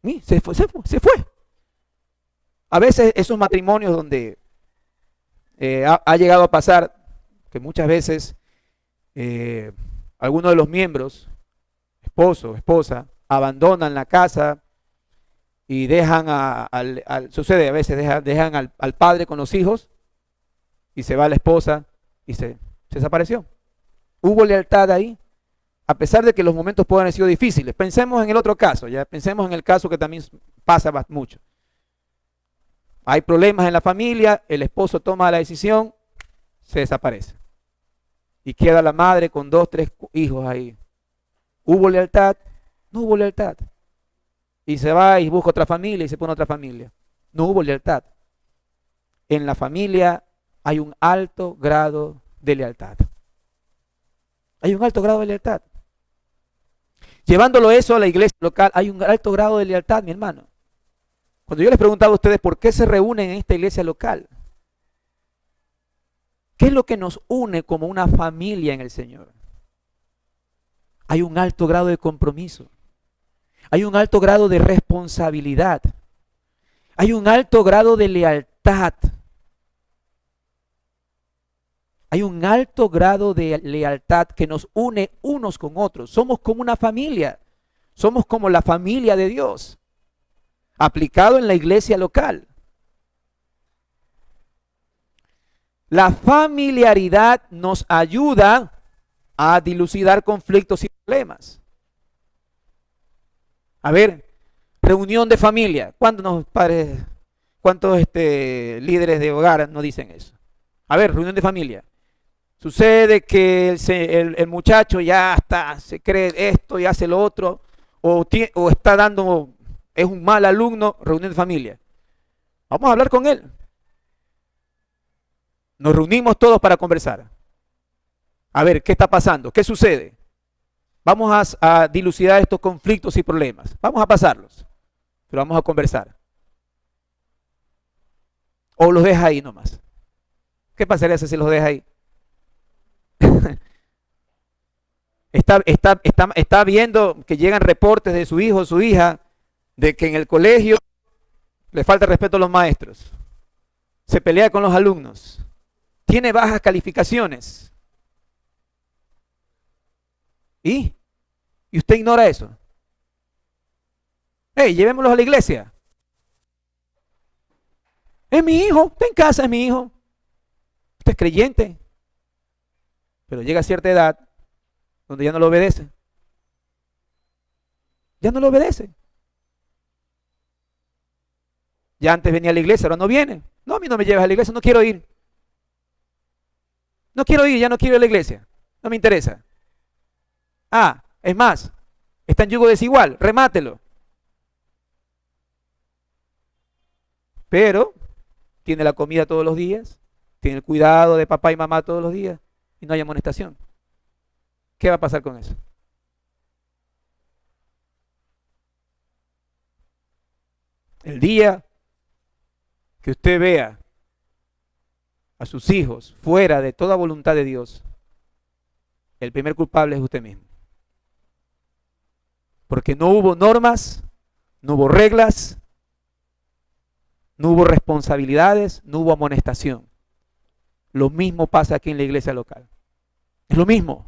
Y se fue. A veces esos matrimonios donde ha llegado a pasar que muchas veces algunos de los miembros, esposo, esposa, abandonan la casa y dejan sucede a veces, dejan al padre con los hijos y se va la esposa y se desapareció. ¿Hubo lealtad ahí? A pesar de que los momentos puedan haber sido difíciles. Pensemos en el otro caso, ya pensemos en el caso que también pasa mucho. Hay problemas en la familia, el esposo toma la decisión, se desaparece. Y queda la madre con 2, 3 hijos ahí. ¿Hubo lealtad? No hubo lealtad. Y se va y busca otra familia y se pone otra familia. No hubo lealtad. En la familia hay un alto grado de lealtad. Hay un alto grado de lealtad. Llevándolo eso a la iglesia local, hay un alto grado de lealtad, mi hermano. Cuando yo les preguntaba a ustedes por qué se reúnen en esta iglesia local, ¿qué es lo que nos une como una familia en el Señor? Hay un alto grado de compromiso. Hay un alto grado de responsabilidad. Hay un alto grado de lealtad. Hay un alto grado de lealtad que nos une unos con otros. Somos como una familia. Somos como la familia de Dios, aplicado en la iglesia local. La familiaridad nos ayuda a dilucidar conflictos y problemas. A ver, reunión de familia. ¿Cuántos líderes de hogar nos dicen eso? A ver, reunión de familia. Sucede que el muchacho ya está, se cree esto y hace lo otro, o está dando, es un mal alumno, reunión de familia. Vamos a hablar con él. Nos reunimos todos para conversar. A ver, ¿qué está pasando? ¿Qué sucede? Vamos a dilucidar estos conflictos y problemas. Vamos a pasarlos, pero vamos a conversar. O los deja ahí nomás. ¿Qué pasaría si los deja ahí? Está viendo que llegan reportes de su hijo o su hija de que en el colegio le falta respeto a los maestros, se pelea con los alumnos, tiene bajas calificaciones. ¿Y usted ignora eso? Hey, llevémoslos a la iglesia. Es mi hijo, está en casa, es mi hijo. Usted es creyente, pero llega a cierta edad donde ya no lo obedece. Ya no lo obedece. Ya antes venía a la iglesia, ahora no viene. No, a mí no me llevas a la iglesia, no quiero ir. No quiero ir, ya no quiero ir a la iglesia. No me interesa. Ah, es más, está en yugo desigual, remátelo. Pero tiene la comida todos los días, tiene el cuidado de papá y mamá todos los días y no hay amonestación. ¿Qué va a pasar con eso? El día que usted vea a sus hijos fuera de toda voluntad de Dios, el primer culpable es usted mismo. Porque no hubo normas, no hubo reglas, no hubo responsabilidades, no hubo amonestación. Lo mismo pasa aquí en la iglesia local. Es lo mismo.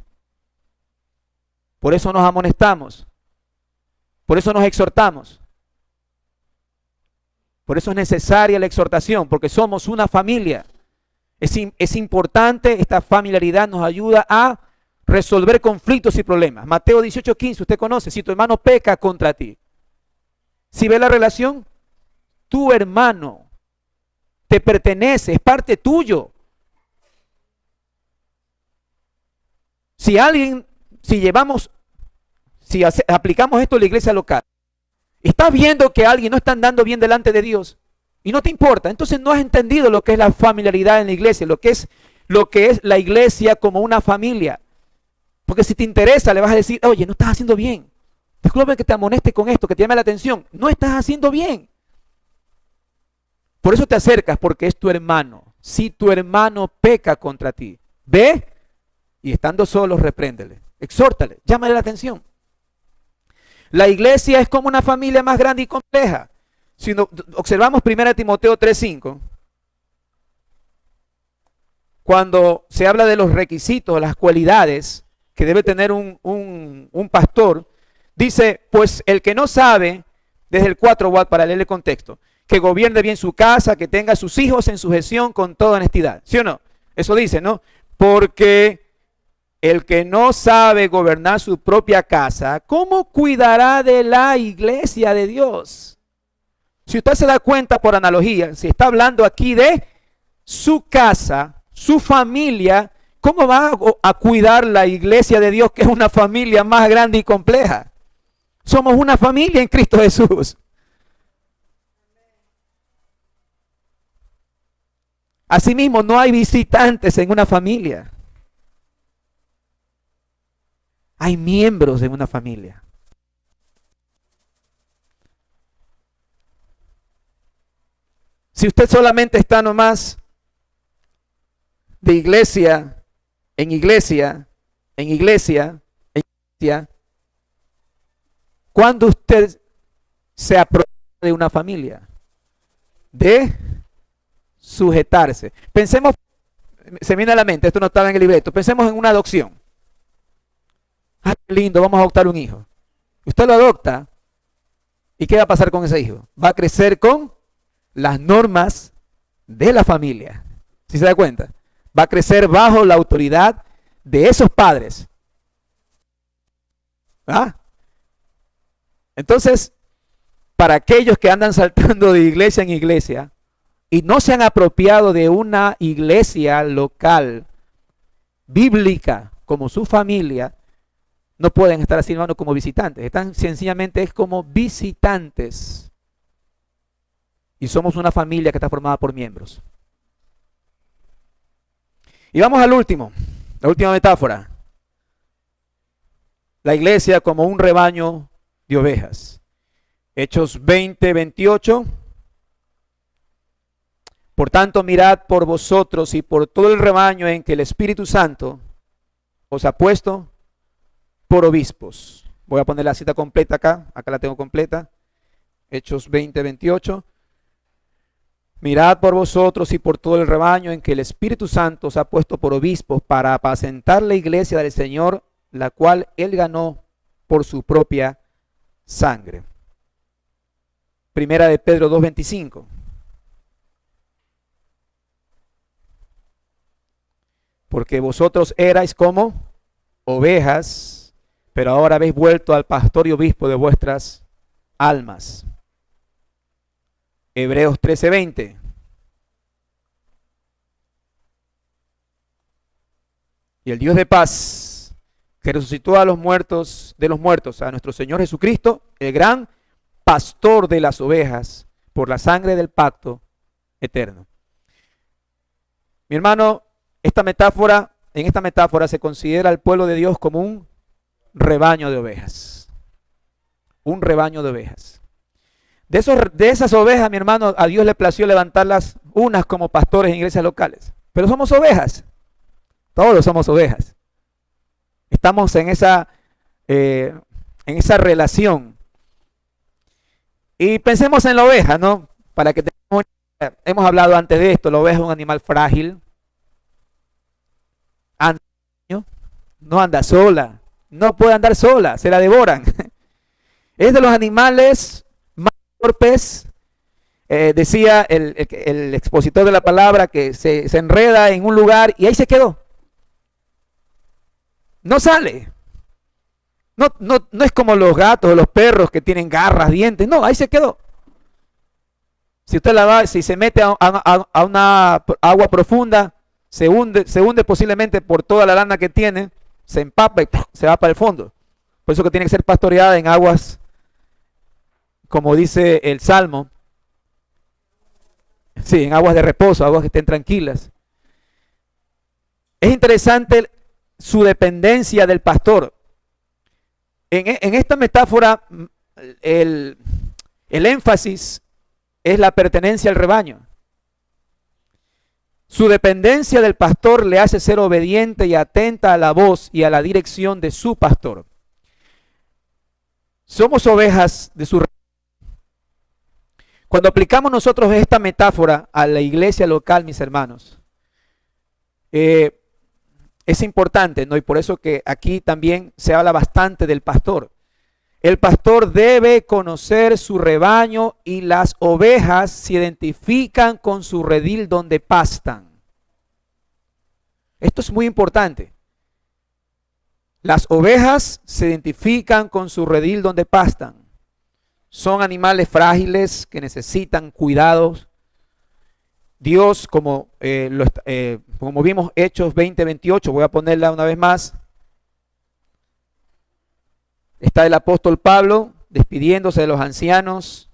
Por eso nos amonestamos. Por eso nos exhortamos. Por eso es necesaria la exhortación, porque somos una familia. Es importante, esta familiaridad nos ayuda a resolver conflictos y problemas. Mateo 18:15, usted conoce, si tu hermano peca contra ti. Si ve la relación, tu hermano te pertenece, es parte tuyo. Si aplicamos esto en la iglesia local, estás viendo que alguien no está andando bien delante de Dios y no te importa, entonces no has entendido lo que es la familiaridad en la iglesia, lo que es la iglesia como una familia. Porque si te interesa, le vas a decir, oye, no estás haciendo bien. Disculpe que te amoneste con esto, que te llame la atención. No estás haciendo bien. Por eso te acercas, porque es tu hermano. Si tu hermano peca contra ti, ve y estando solo, repréndele, exhórtale, llámale la atención. La iglesia es como una familia más grande y compleja. Si observamos 1 Timoteo 3:5, cuando se habla de los requisitos, las cualidades que debe tener un pastor, dice, pues el que no sabe, desde el 4 watt para leer el contexto, que gobierne bien su casa, que tenga a sus hijos en sujeción con toda honestidad. ¿Sí o no? Eso dice, ¿no? Porque el que no sabe gobernar su propia casa, ¿cómo cuidará de la iglesia de Dios? Si usted se da cuenta por analogía, si está hablando aquí de su casa, su familia, ¿cómo va a cuidar la iglesia de Dios, que es una familia más grande y compleja? Somos una familia en Cristo Jesús. Asimismo, no hay visitantes en una familia. Hay miembros de una familia. Si usted solamente está nomás de iglesia, en iglesia, en iglesia, en iglesia, ¿cuándo usted se apropia de una familia? De sujetarse. Pensemos, se viene a la mente, esto no estaba en el libreto, pensemos en una adopción. Ah, qué lindo, vamos a adoptar un hijo. Usted lo adopta, ¿y qué va a pasar con ese hijo? Va a crecer con las normas de la familia. ¿Sí se da cuenta? Va a crecer bajo la autoridad de esos padres. ¿Ah? Entonces, para aquellos que andan saltando de iglesia en iglesia y no se han apropiado de una iglesia local, bíblica, como su familia, no pueden estar así, hermano, como visitantes. Están sencillamente es como visitantes. Y somos una familia que está formada por miembros. Y vamos al último, la última metáfora. La iglesia como un rebaño de ovejas. Hechos 20, 28. Por tanto, mirad por vosotros y por todo el rebaño en que el Espíritu Santo os ha puesto por obispos. Voy a poner la cita completa acá la tengo completa. Hechos 20, 28. Mirad por vosotros y por todo el rebaño en que el Espíritu Santo os ha puesto por obispos para apacentar la iglesia del Señor, la cual él ganó por su propia sangre. Primera de Pedro 2:25. Porque vosotros erais como ovejas, pero ahora habéis vuelto al pastor y obispo de vuestras almas. Hebreos 13:20. Y el Dios de paz, que resucitó a los muertos, de los muertos, a nuestro Señor Jesucristo, el gran pastor de las ovejas, por la sangre del pacto eterno. Mi hermano, en esta metáfora se considera al pueblo de Dios como un rebaño de ovejas. Un rebaño de ovejas. De esas ovejas, mi hermano, a Dios le plació levantarlas unas como pastores en iglesias locales. Pero somos ovejas. Todos somos ovejas. Estamos en esa relación. Y pensemos en la oveja, ¿no? Para que tengamos, hemos hablado antes de esto, la oveja es un animal frágil. No anda sola. No puede andar sola, se la devoran. Es de los animales más torpes. Decía el expositor de la palabra que se enreda en un lugar y ahí se quedó. No sale. No es como los gatos o los perros que tienen garras, dientes. No, ahí se quedó. Si usted si se mete a una agua profunda, se hunde posiblemente por toda la lana que tiene, se empapa y se va para el fondo. Por eso que tiene que ser pastoreada en aguas, como dice el Salmo. Sí, en aguas de reposo, aguas que estén tranquilas. Es interesante su dependencia del pastor. En esta metáfora, el énfasis es la pertenencia al rebaño. Su dependencia del pastor le hace ser obediente y atenta a la voz y a la dirección de su pastor. Somos ovejas de su rebaño. Cuando aplicamos nosotros esta metáfora a la iglesia local, mis hermanos, es importante, ¿no? Y por eso que aquí también se habla bastante del pastor. El pastor debe conocer su rebaño y las ovejas se identifican con su redil donde pastan. Esto es muy importante. Las ovejas se identifican con su redil donde pastan. Son animales frágiles que necesitan cuidados. Dios, como vimos Hechos 20:28, voy a ponerla una vez más. Está el apóstol Pablo despidiéndose de los ancianos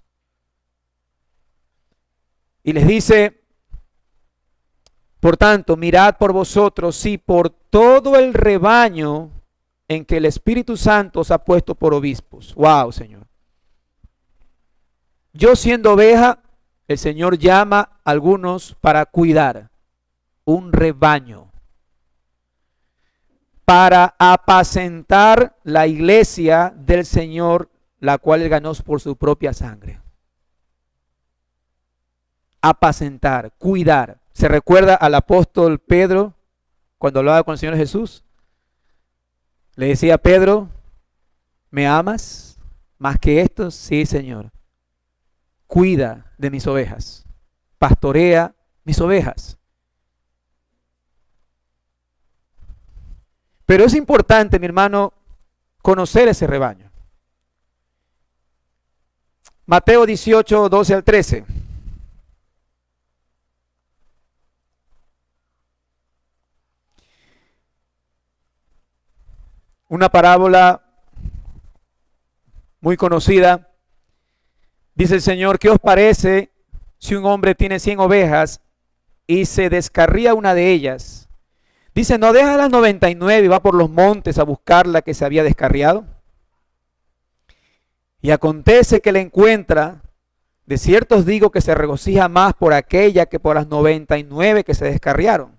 y les dice: por tanto, mirad por vosotros y por todo el rebaño en que el Espíritu Santo os ha puesto por obispos. Wow, Señor. Yo siendo oveja, el Señor llama a algunos para cuidar un rebaño, para apacentar la iglesia del Señor, la cual Él ganó por su propia sangre. Apacentar, cuidar. ¿Se recuerda al apóstol Pedro cuando hablaba con el Señor Jesús? Le decía a Pedro, ¿me amas más que estos? Sí, Señor. Cuida de mis ovejas, pastorea mis ovejas. Pero es importante, mi hermano, conocer ese rebaño. Mateo 18, 12 al 13. Una parábola muy conocida. Dice el Señor, ¿qué os parece si un hombre tiene 100 ovejas y se descarría una de ellas? Dice, ¿no deja las 99 y va por los montes a buscar la que se había descarriado? Y acontece que la encuentra. De cierto os digo que se regocija más por aquella que por las 99 que se descarriaron.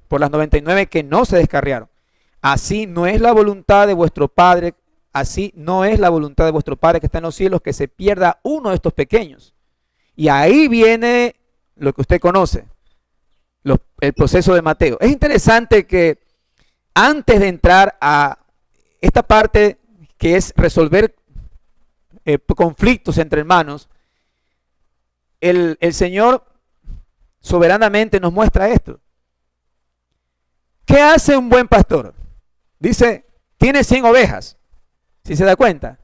Por las 99 que no se descarriaron. Así no es la voluntad de vuestro Padre, así no es la voluntad de vuestro Padre que está en los cielos, que se pierda uno de estos pequeños. Y ahí viene lo que usted conoce, el proceso de Mateo. Es interesante que antes de entrar a esta parte que es resolver conflictos entre hermanos, el Señor soberanamente nos muestra esto. ¿Qué hace un buen pastor? Dice, tiene 100 ovejas. ¿Sí se da cuenta?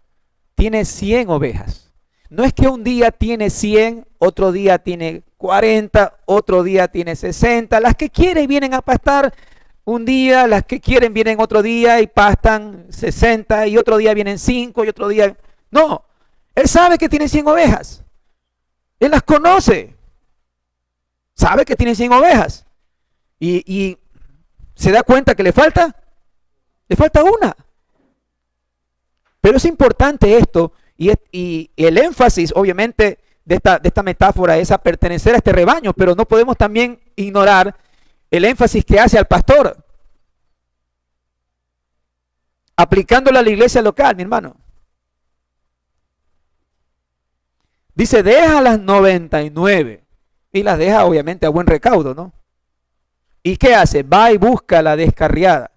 Tiene 100 ovejas. No es que un día tiene 100, otro día tiene 40, otro día tiene 60. Las que quieren vienen a pastar un día, las que quieren vienen otro día y pastan 60, y otro día vienen 5 y otro día... No, Él sabe que tiene 100 ovejas. Él las conoce. Sabe que tiene 100 ovejas. Y se da cuenta que le falta una. Pero es importante esto, y el énfasis obviamente de esta metáfora es a pertenecer a este rebaño, pero no podemos también ignorar el énfasis que hace al pastor, aplicándolo a la iglesia local, mi hermano. Dice, deja las 99, y las deja obviamente a buen recaudo, ¿no? ¿Y qué hace? Va y busca la descarriada.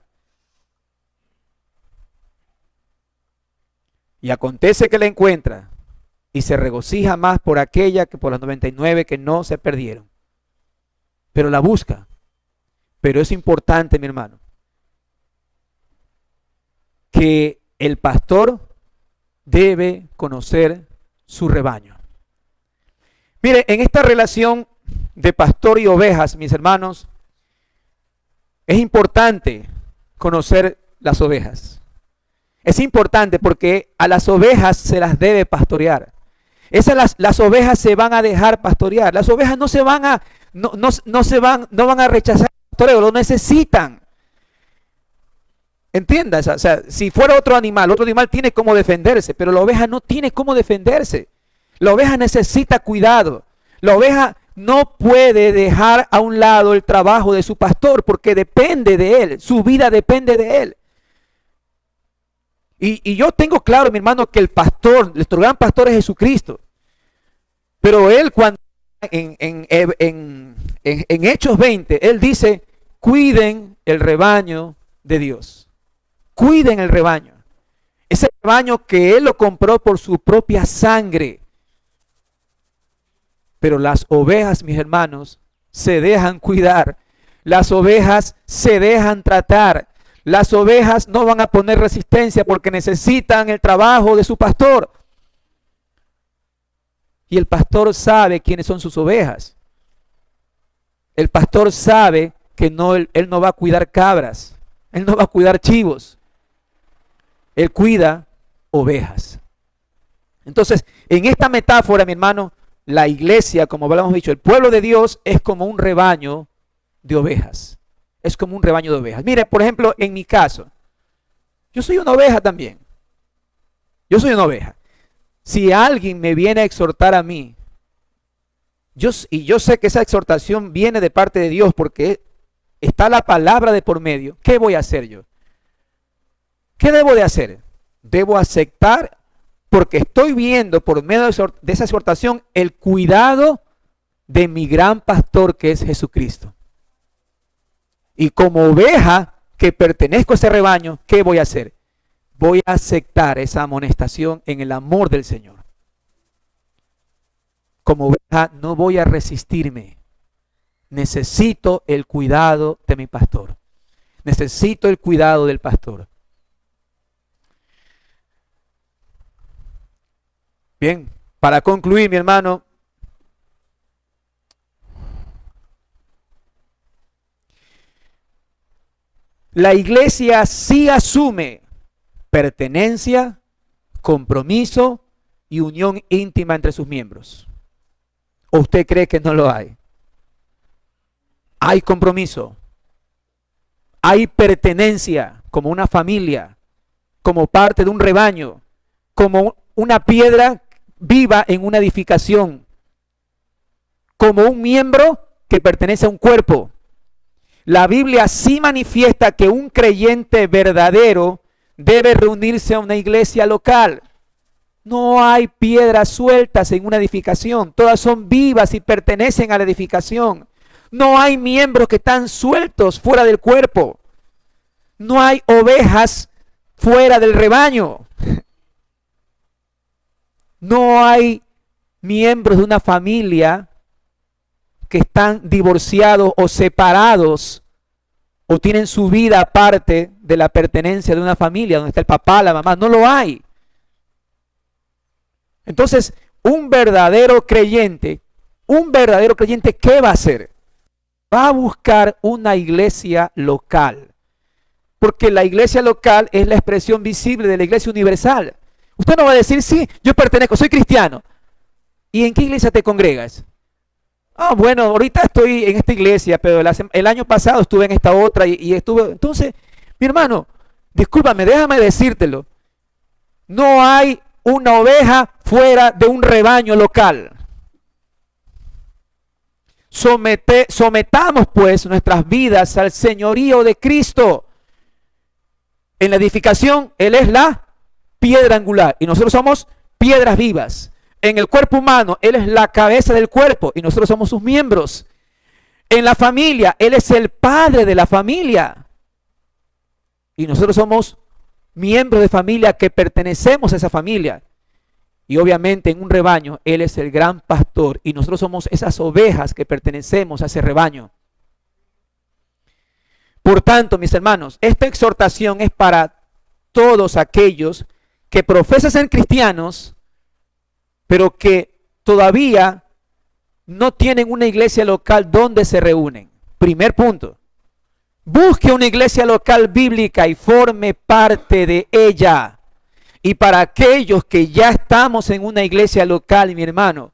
Y acontece que la encuentra y se regocija más por aquella que por las 99 que no se perdieron. Pero la busca. Pero es importante, mi hermano, que el pastor debe conocer su rebaño. Mire, en esta relación de pastor y ovejas, mis hermanos, es importante conocer las ovejas. Es importante porque a las ovejas se las debe pastorear. Las ovejas se van a dejar pastorear. Las ovejas no van a rechazar el pastoreo, lo necesitan. Entiendas, o sea, si fuera otro animal tiene cómo defenderse, pero la oveja no tiene cómo defenderse. La oveja necesita cuidado. La oveja no puede dejar a un lado el trabajo de su pastor porque depende de él, su vida depende de él. Y yo tengo claro, mi hermano, que el pastor, nuestro gran pastor es Jesucristo. Pero él cuando en Hechos 20, él dice, cuiden el rebaño de Dios. Cuiden el rebaño. Ese rebaño que él lo compró por su propia sangre. Pero las ovejas, mis hermanos, se dejan cuidar. Las ovejas se dejan tratar. Las ovejas no van a poner resistencia porque necesitan el trabajo de su pastor. Y el pastor sabe quiénes son sus ovejas. El pastor sabe que él no va a cuidar cabras. Él no va a cuidar chivos. Él cuida ovejas. Entonces, en esta metáfora, mi hermano, la iglesia, como habíamos dicho, el pueblo de Dios es como un rebaño de ovejas. es como un rebaño de ovejas. Mire, por ejemplo, en mi caso, yo soy una oveja también. Yo soy una oveja. Si alguien me viene a exhortar a mí, y yo sé que esa exhortación viene de parte de Dios porque está la palabra de por medio, ¿qué voy a hacer yo? ¿Qué debo de hacer? Debo aceptar, porque estoy viendo por medio de esa exhortación el cuidado de mi gran pastor, que es Jesucristo. Y como oveja que pertenezco a ese rebaño, ¿qué voy a hacer? Voy a aceptar esa amonestación en el amor del Señor. Como oveja no voy a resistirme. Necesito el cuidado de mi pastor. Necesito el cuidado del pastor. Bien, para concluir, mi hermano, la iglesia sí asume pertenencia, compromiso y unión íntima entre sus miembros. ¿O usted cree que no lo hay? Hay compromiso, hay pertenencia como una familia, como parte de un rebaño, como una piedra viva en una edificación, como un miembro que pertenece a un cuerpo. La Biblia sí manifiesta que un creyente verdadero debe reunirse a una iglesia local. No hay piedras sueltas en una edificación, todas son vivas y pertenecen a la edificación. No hay miembros que están sueltos fuera del cuerpo. No hay ovejas fuera del rebaño. No hay miembros de una familia que están divorciados o separados o tienen su vida aparte de la pertenencia de una familia donde está el papá, la mamá. No lo hay. Entonces, un verdadero creyente, ¿qué va a hacer? Va a buscar una iglesia local. Porque la iglesia local es la expresión visible de la iglesia universal. Usted no va a decir, sí, yo pertenezco, soy cristiano. ¿Y en qué iglesia te congregas? Ah, bueno, ahorita estoy en esta iglesia, pero el año pasado estuve en esta otra y estuve... Entonces, mi hermano, discúlpame, déjame decírtelo. No hay una oveja fuera de un rebaño local. Sometamos pues nuestras vidas al señorío de Cristo. En la edificación, Él es la piedra angular y nosotros somos piedras vivas. En el cuerpo humano, Él es la cabeza del cuerpo y nosotros somos sus miembros. En la familia, Él es el padre de la familia y nosotros somos miembros de familia que pertenecemos a esa familia. Y obviamente en un rebaño, Él es el gran pastor y nosotros somos esas ovejas que pertenecemos a ese rebaño. Por tanto, mis hermanos, esta exhortación es para todos aquellos que profesan ser cristianos, pero que todavía no tienen una iglesia local donde se reúnen. Primer punto, busque una iglesia local bíblica y forme parte de ella. Y para aquellos que ya estamos en una iglesia local, mi hermano,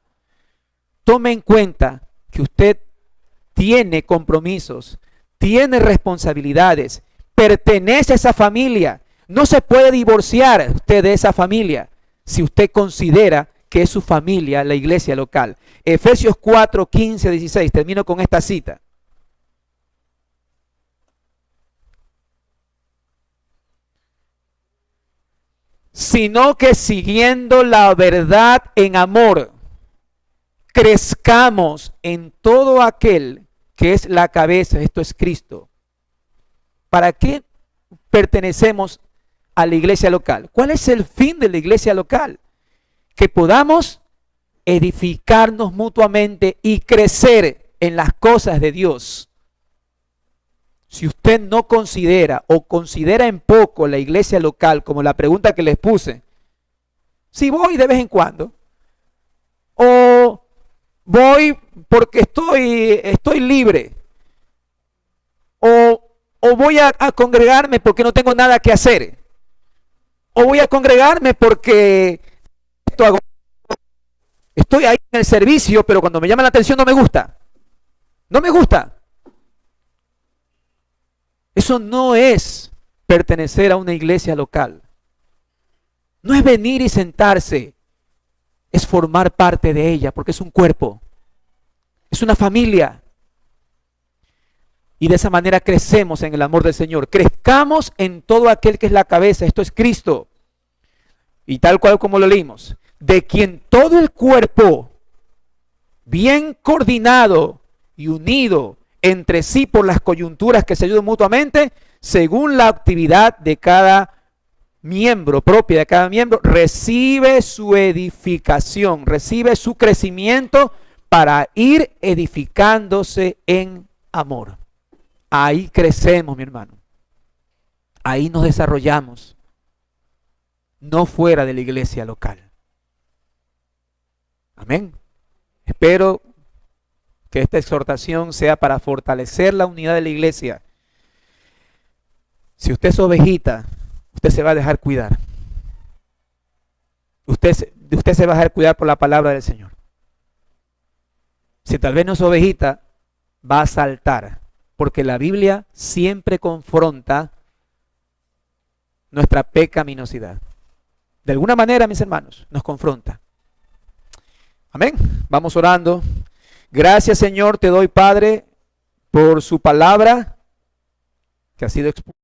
tome en cuenta que usted tiene compromisos, tiene responsabilidades, pertenece a esa familia. No se puede divorciar usted de esa familia si usted considera que es su familia la iglesia local. Efesios 4, 15, 16. Termino con esta cita. Sino que siguiendo la verdad en amor, crezcamos en todo aquel que es la cabeza, esto es Cristo. ¿Para qué pertenecemos a la iglesia local? ¿Cuál es el fin de la iglesia local? Que podamos edificarnos mutuamente y crecer en las cosas de Dios. Si usted no considera o considera en poco la iglesia local, como la pregunta que les puse, si voy de vez en cuando, o voy porque estoy libre, o voy a congregarme porque no tengo nada que hacer, o voy a congregarme porque estoy ahí en el servicio, pero cuando me llama la atención no me gusta. No me gusta. Eso no es pertenecer a una iglesia local. No es venir y sentarse. Es formar parte de ella, porque es un cuerpo. Es una familia. Y de esa manera crecemos en el amor del Señor. Crezcamos en todo aquel que es la cabeza. Esto es Cristo. Y tal cual como lo leímos. De quien todo el cuerpo, bien coordinado y unido entre sí por las coyunturas que se ayudan mutuamente, según la actividad de cada miembro, propia de cada miembro, recibe su edificación, recibe su crecimiento para ir edificándose en amor. Ahí crecemos, mi hermano. Ahí nos desarrollamos. No fuera de la iglesia local. Amén. Espero que esta exhortación sea para fortalecer la unidad de la iglesia. Si usted es ovejita, usted se va a dejar cuidar. Usted se va a dejar cuidar por la palabra del Señor. Si tal vez no es ovejita, va a saltar. Porque la Biblia siempre confronta nuestra pecaminosidad. De alguna manera, mis hermanos, nos confronta. Amén. Vamos orando. Gracias, Señor, te doy, Padre, por su palabra que ha sido expuesta.